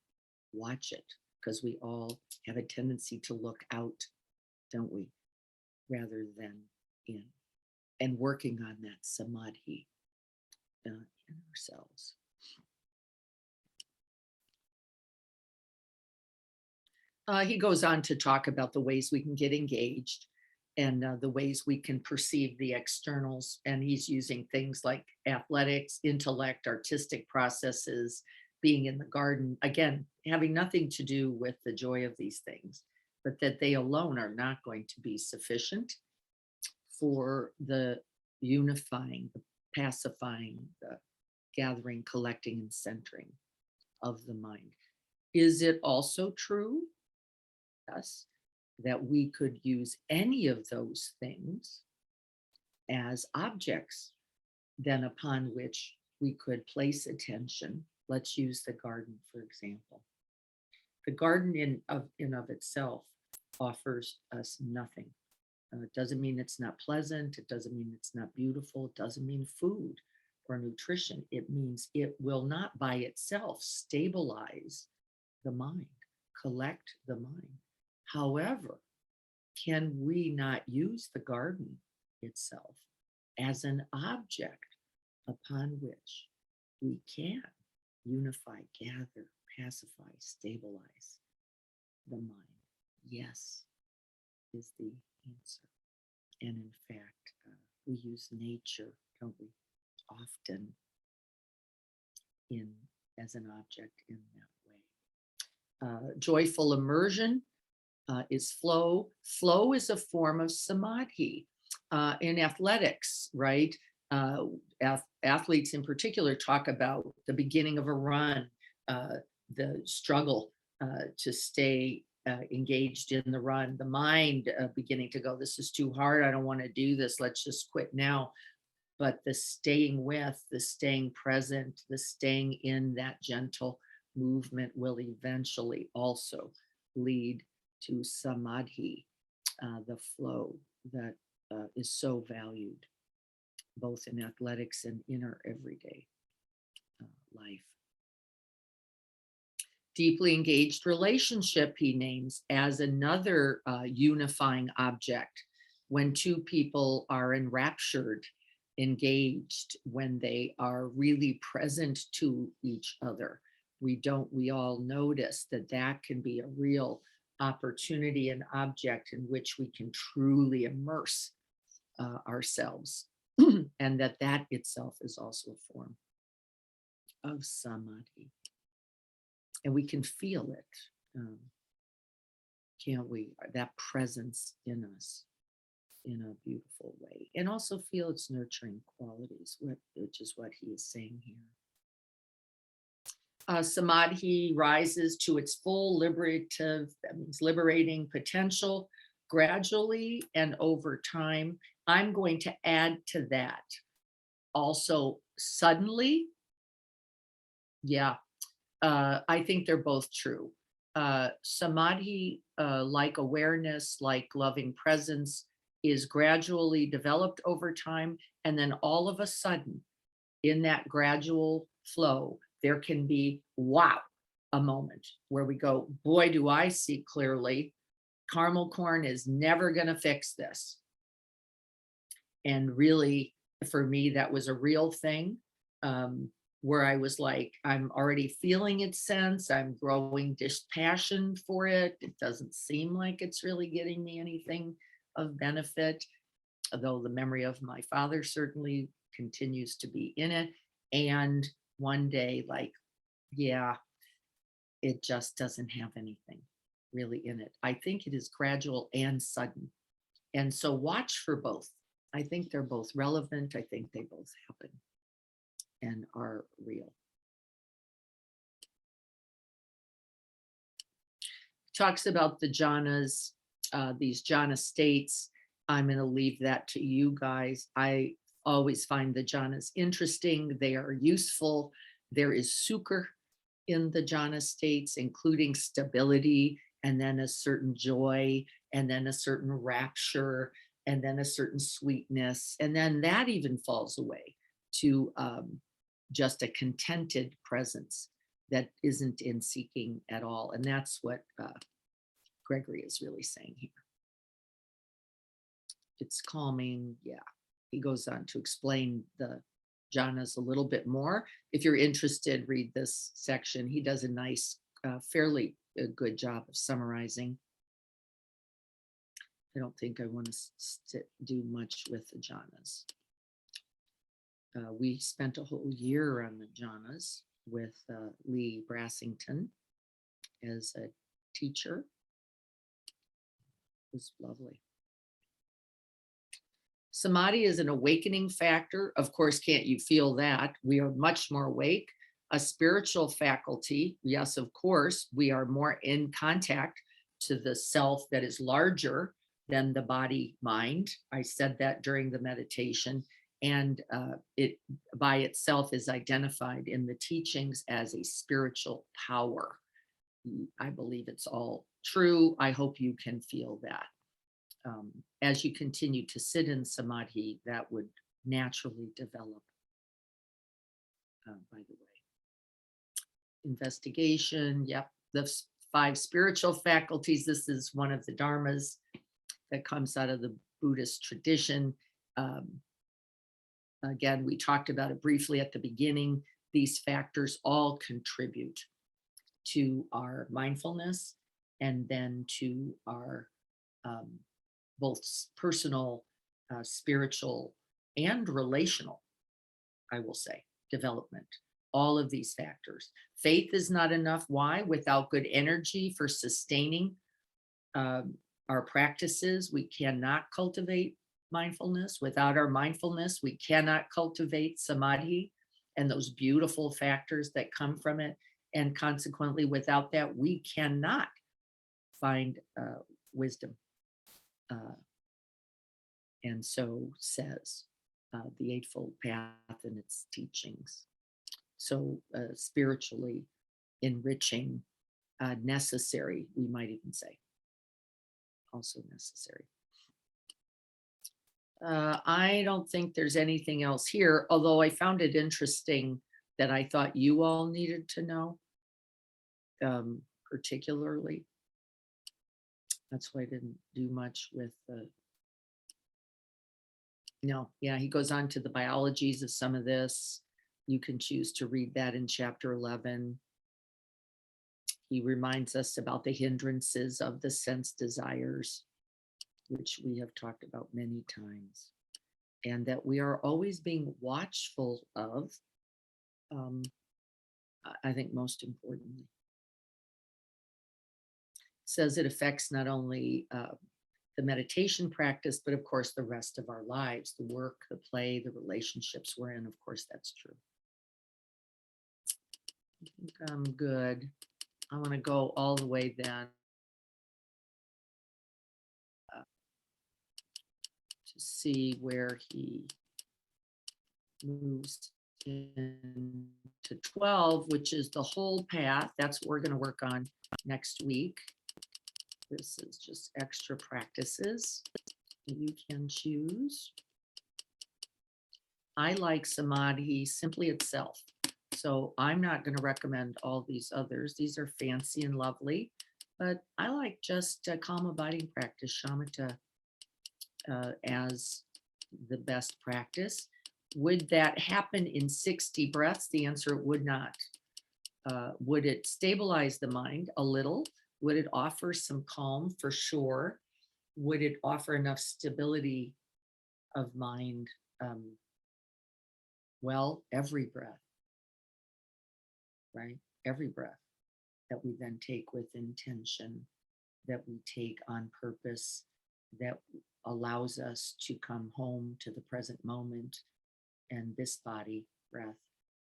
Watch it, because we all have a tendency to look out, don't we, rather than in. And working on that samadhi in ourselves. He goes on to talk about the ways we can get engaged and the ways we can perceive the externals. And he's using things like athletics, intellect, artistic processes, being in the garden, again, having nothing to do with the joy of these things, but that they alone are not going to be sufficient for the unifying, the pacifying, the gathering, collecting, and centering of the mind. Is it also true, yes, that we could use any of those things as objects then upon which we could place attention? Let's use the garden, for example. The garden in of itself offers us nothing. It doesn't mean it's not pleasant. It doesn't mean it's not beautiful. It doesn't mean food or nutrition. It means it will not by itself stabilize the mind, collect the mind. However, can we not use the garden itself as an object upon which we can unify, gather, pacify, stabilize the mind? Yes, is the answer. And in fact, we use nature, don't we, often as an object in that way. Joyful immersion is flow. Flow is a form of samadhi. In athletics, right? Athletes in particular talk about the beginning of a run, the struggle to stay engaged in the run, the mind beginning to go, this is too hard, I don't want to do this, let's just quit now. But the staying with, the staying present, the staying in that gentle movement will eventually also lead to samadhi, the flow that is so valued both in athletics and in our everyday life. Deeply engaged relationship he names as another unifying object when two people are enraptured, engaged, when they are really present to each other. We all notice that that can be a real opportunity and object in which we can truly immerse ourselves, and that itself is also a form of samadhi. And we can feel it, can't we? That presence in us in a beautiful way, and also feel its nurturing qualities, which is what he is saying here. Samadhi rises to its full liberative, that means liberating potential gradually and over time. I'm going to add to that also suddenly. Yeah, I think they're both true. Samadhi, like awareness, like loving presence, is gradually developed over time. And then all of a sudden, in that gradual flow, there can be, wow, a moment where we go, boy, do I see clearly. Caramel corn is never going to fix this. And really, for me, that was a real thing. Where I was like, I'm already feeling its sense. I'm growing dispassion for it. It doesn't seem like it's really getting me anything of benefit, although the memory of my father certainly continues to be in it. And one day, like, yeah, it just doesn't have anything really in it. I think it is gradual and sudden. And so watch for both. I think they're both relevant. I think they both happen and are real. Talks about the jhanas, these jhana states. I'm going to leave that to you guys. I always find the jhanas interesting. They are useful. There is sukha in the jhana states, including stability, and then a certain joy, and then a certain rapture, and then a certain sweetness. And then that even falls away to just a contented presence that isn't in seeking at all. And that's what Gregory is really saying here. It's calming. Yeah. He goes on to explain the jhanas a little bit more. If you're interested, read this section. He does a nice, fairly good job of summarizing. I don't think I want to do much with the jhanas. We spent a whole year on the jhanas with Lee Brassington as a teacher. It was lovely. Samadhi is an awakening factor. Of course, can't you feel that? We are much more awake. A spiritual faculty. Yes, of course, we are more in contact to the self that is larger than the body mind. I said that during the meditation. And it by itself is identified in the teachings as a spiritual power. I believe it's all true. I hope you can feel that. As you continue to sit in samadhi, that would naturally develop, by the way. Investigation, yep, the 5 spiritual faculties. This is one of the dharmas that comes out of the Buddhist tradition. Again, we talked about it briefly at the beginning. These factors all contribute to our mindfulness and then to our both personal, spiritual, and relational, I will say, development. All of these factors. Faith is not enough. Why? Without good energy for sustaining our practices, we cannot cultivate mindfulness. Without our mindfulness, we cannot cultivate samadhi and those beautiful factors that come from it. And consequently, without that, we cannot find wisdom. And so says the Eightfold Path and its teachings. So spiritually enriching, necessary, we might even say. Also necessary. I don't think there's anything else here, although I found it interesting that I thought you all needed to know, particularly. That's why I didn't do much with the. No, yeah, he goes on to the biologies of some of this. You can choose to read that in chapter 11. He reminds us about the hindrances of the sense desires, which we have talked about many times, and that we are always being watchful of, I think most importantly. Says it affects not only the meditation practice, but of course the rest of our lives, the work, the play, the relationships we're in. Of course, that's true. I think I'm good. I want to go all the way then to see where he moves into 12, which is the whole path. That's what we're going to work on next week. This is just extra practices you can choose. I like Samadhi simply itself. So I'm not going to recommend all these others. These are fancy and lovely, but I like just calm abiding practice, shamatha, as the best practice. Would that happen in 60 breaths? The answer, it would not. Would it stabilize the mind a little? Would it offer some calm? For sure. Would it offer enough stability of mind? Well, every breath, right? Every breath that we then take with intention, that we take on purpose, that allows us to come home to the present moment, and this body breath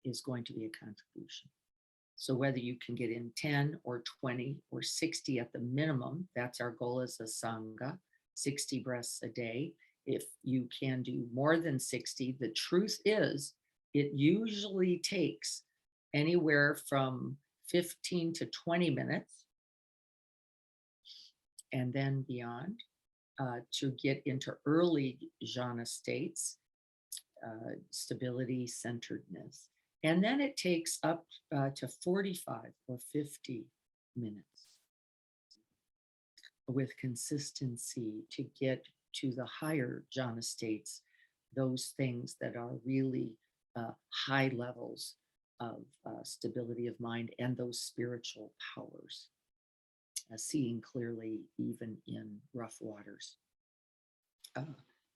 is going to be a contribution. So whether you can get in 10 or 20 or 60 at the minimum, that's our goal as a Sangha, 60 breaths a day. If you can do more than 60, the truth is it usually takes anywhere from 15 to 20 minutes and then beyond to get into early jhana states, stability, centeredness. And then it takes up to 45 or 50 minutes with consistency to get to the higher jhana states, those things that are really high levels of stability of mind and those spiritual powers, seeing clearly even in rough waters.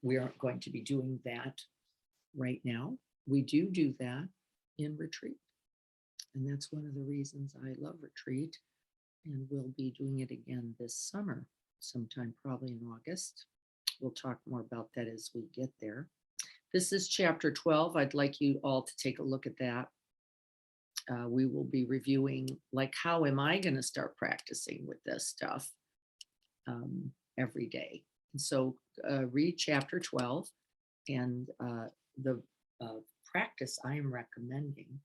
We aren't going to be doing that right now. We do that in retreat. And that's one of the reasons I love retreat, and we'll be doing it again this summer, sometime probably in August. We'll talk more about that as we get there. This is chapter 12. I'd like you all to take a look at that. We will be reviewing, like, how am I going to start practicing with this stuff every day? And so read chapter 12, and the practice I am recommending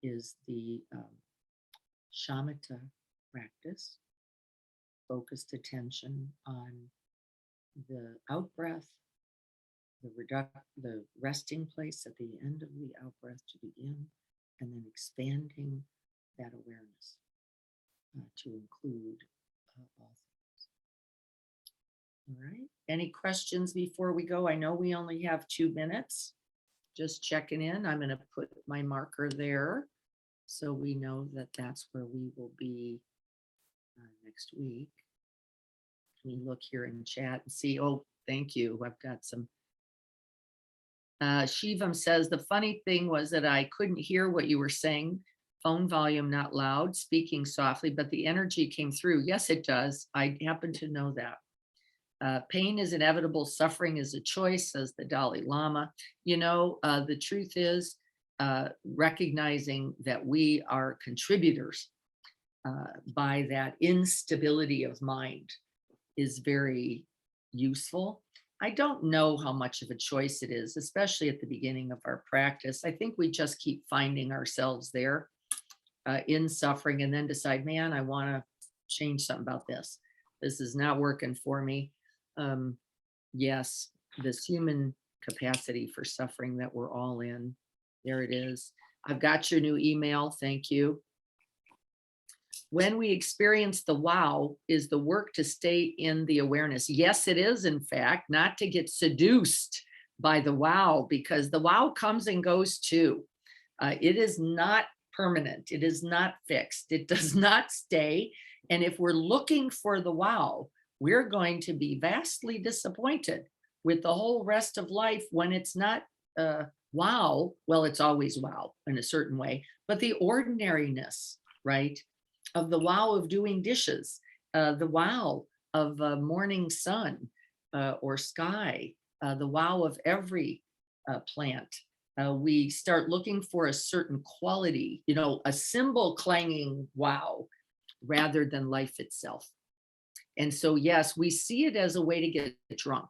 is the shamatha practice, focused attention on the out breath, the resting place at the end of the out breath to begin, and then expanding that awareness to include all things. All right. Any questions before we go? I know we only have 2 minutes. Just checking in. I'm going to put my marker there so we know that that's where we will be next week. Let me look here in chat and see. Oh, thank you. I've got some. Shivam says, the funny thing was that I couldn't hear what you were saying. Phone volume not loud, speaking softly, but the energy came through. Yes, it does. I happen to know that. Pain is inevitable, suffering is a choice, says the Dalai Lama. You know, the truth is recognizing that we are contributors by that instability of mind is very useful. I don't know how much of a choice it is, especially at the beginning of our practice. I think we just keep finding ourselves there in suffering and then decide, man, I want to change something about this. This is not working for me. Yes, this human capacity for suffering that we're all in. There it is. I've got your new email. Thank you. When we experience the wow, is the work to stay in the awareness. Yes, it is, in fact, not to get seduced by the wow, because the wow comes and goes too. It is not permanent. It is not fixed. It does not stay. And if we're looking for the wow, we're going to be vastly disappointed with the whole rest of life when it's not wow. Well, it's always wow in a certain way, but the ordinariness, right? Of the wow of doing dishes, the wow of morning sun or sky, the wow of every plant. We start looking for a certain quality, a cymbal clanging wow, rather than life itself. And so, yes, we see it as a way to get drunk,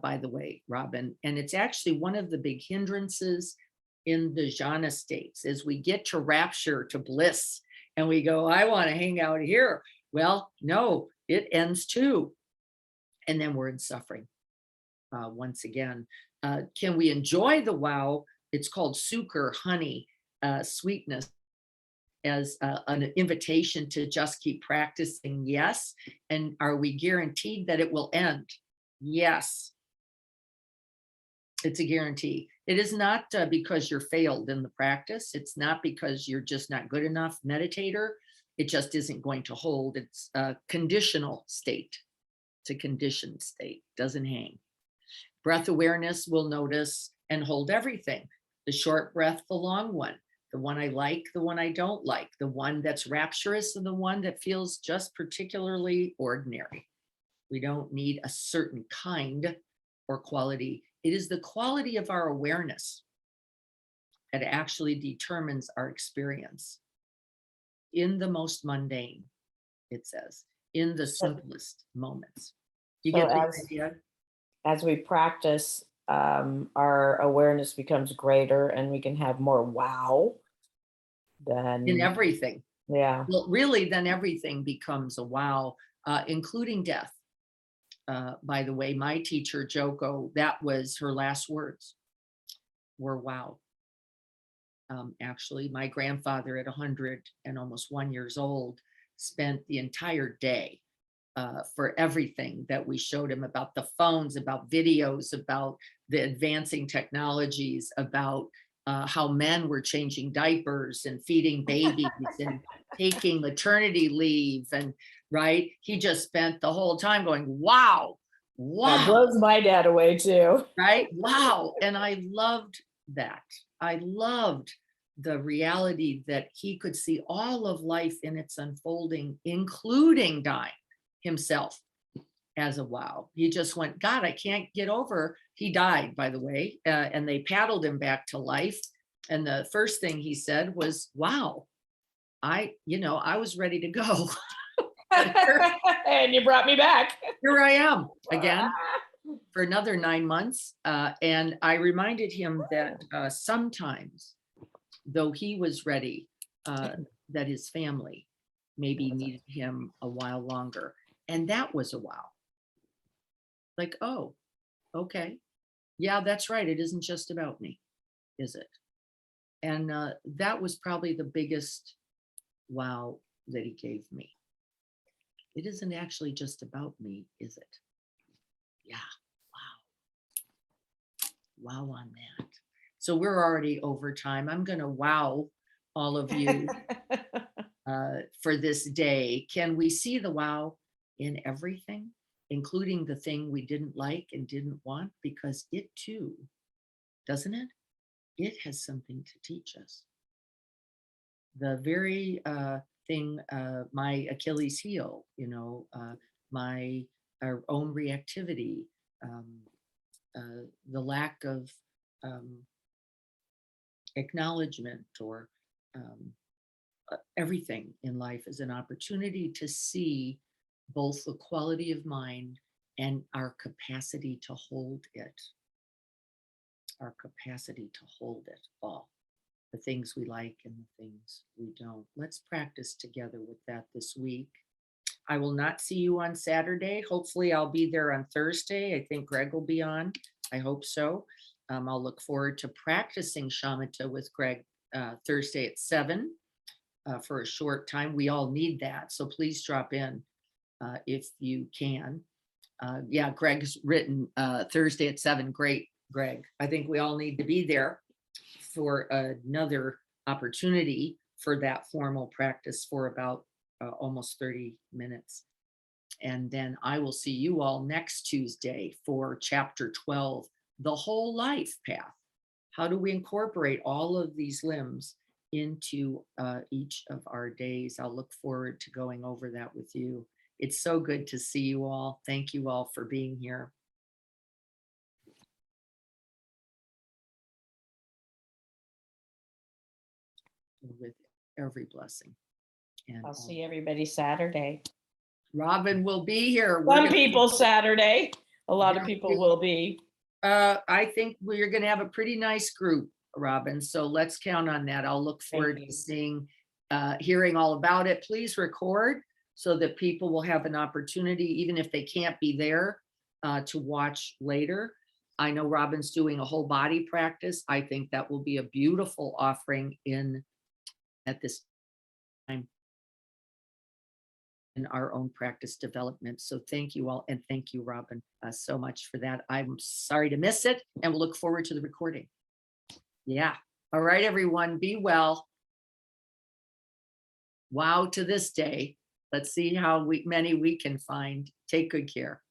by the way, Robin. And it's actually one of the big hindrances in the jhana states as we get to rapture, to bliss, and we go, I want to hang out here. Well, no, it ends too. And then we're in suffering once again. Can we enjoy the wow? It's called sukar, honey, sweetness, as an invitation to just keep practicing. Yes. And are we guaranteed that it will end? Yes. It's a guarantee. It is not because you're failed in the practice. It's not because you're just not good enough meditator. It just isn't going to hold. It's a conditional state. It's a conditioned state, doesn't hang. Breath awareness will notice and hold everything. The short breath, the long one, the one I like, the one I don't like, the one that's rapturous and the one that feels just particularly ordinary. We don't need a certain kind or quality. It is the quality of our awareness that actually determines our experience. In the most mundane, it says, in the simplest moments. You So get the idea? as we practice, our awareness becomes greater and we can have more wow than In everything. yeah. Well, really, then everything becomes a wow, including death. By the way, my teacher, Joko, that was her last words were wow. Actually, my grandfather at 100 and almost 1 years old spent the entire day for everything that we showed him about the phones, about videos, about the advancing technologies, about how men were changing diapers and feeding babies and taking maternity leave. And right, he just spent the whole time going, wow, That wow, blows my dad away too. right? Wow. And I loved that. I loved the reality that he could see all of life in its unfolding, including dying himself, as a wow. He just went, God, I can't get over. He died, by the way, and they paddled him back to life. And the first thing he said was, wow, I was ready to go. And you brought me back. Here I am again for another 9 months. And I reminded him that sometimes, though he was ready, that his family maybe needed him a while longer. And that was a wow. Like, oh, okay. Yeah, that's right. It isn't just about me, is it? And that was probably the biggest wow that he gave me. It isn't actually just about me, is it? Yeah. Wow. Wow on that. So we're already over time. I'm going to wow all of you for this day. Can we see the wow in everything, including the thing we didn't like and didn't want? Because it too, doesn't it? It has something to teach us. The very thing, my Achilles heel, my our own reactivity, the lack of acknowledgement or everything in life is an opportunity to see both the quality of mind and our capacity to hold it. Our capacity to hold it all. The things we like and the things we don't. Let's practice together with that this week. I will not see you on Saturday. Hopefully I'll be there on Thursday. I think Greg will be on. I hope so. I'll look forward to practicing shamatha with Greg Thursday at 7 for a short time. We all need that. So please drop in if you can. Yeah, Greg's written Thursday at 7. Great, Greg. I think we all need to be there for another opportunity for that formal practice for about almost 30 minutes. And then I will see you all next Tuesday for chapter 12, the whole life path. How do we incorporate all of these limbs into each of our days? I'll look forward to going over that with you. It's so good to see you all. Thank you all for being here. With every blessing. And I'll see everybody Saturday. Robin will be here. We're Some gonna- people Saturday. A lot of Yeah, people will be. I think we're going to have a pretty nice group, Robin. So let's count on that. I'll look forward to you. seeing, hearing all about it. Please record so that people will have an opportunity, even if they can't be there, to watch later. I know Robin's doing a whole body practice. I think that will be a beautiful offering at this time in our own practice development. So thank you all. And thank you, Robin, so much for that. I'm sorry to miss it, and we'll look forward to the recording. Yeah. All right, everyone, be well. Wow to this day. Let's see how many we can find. Take good care.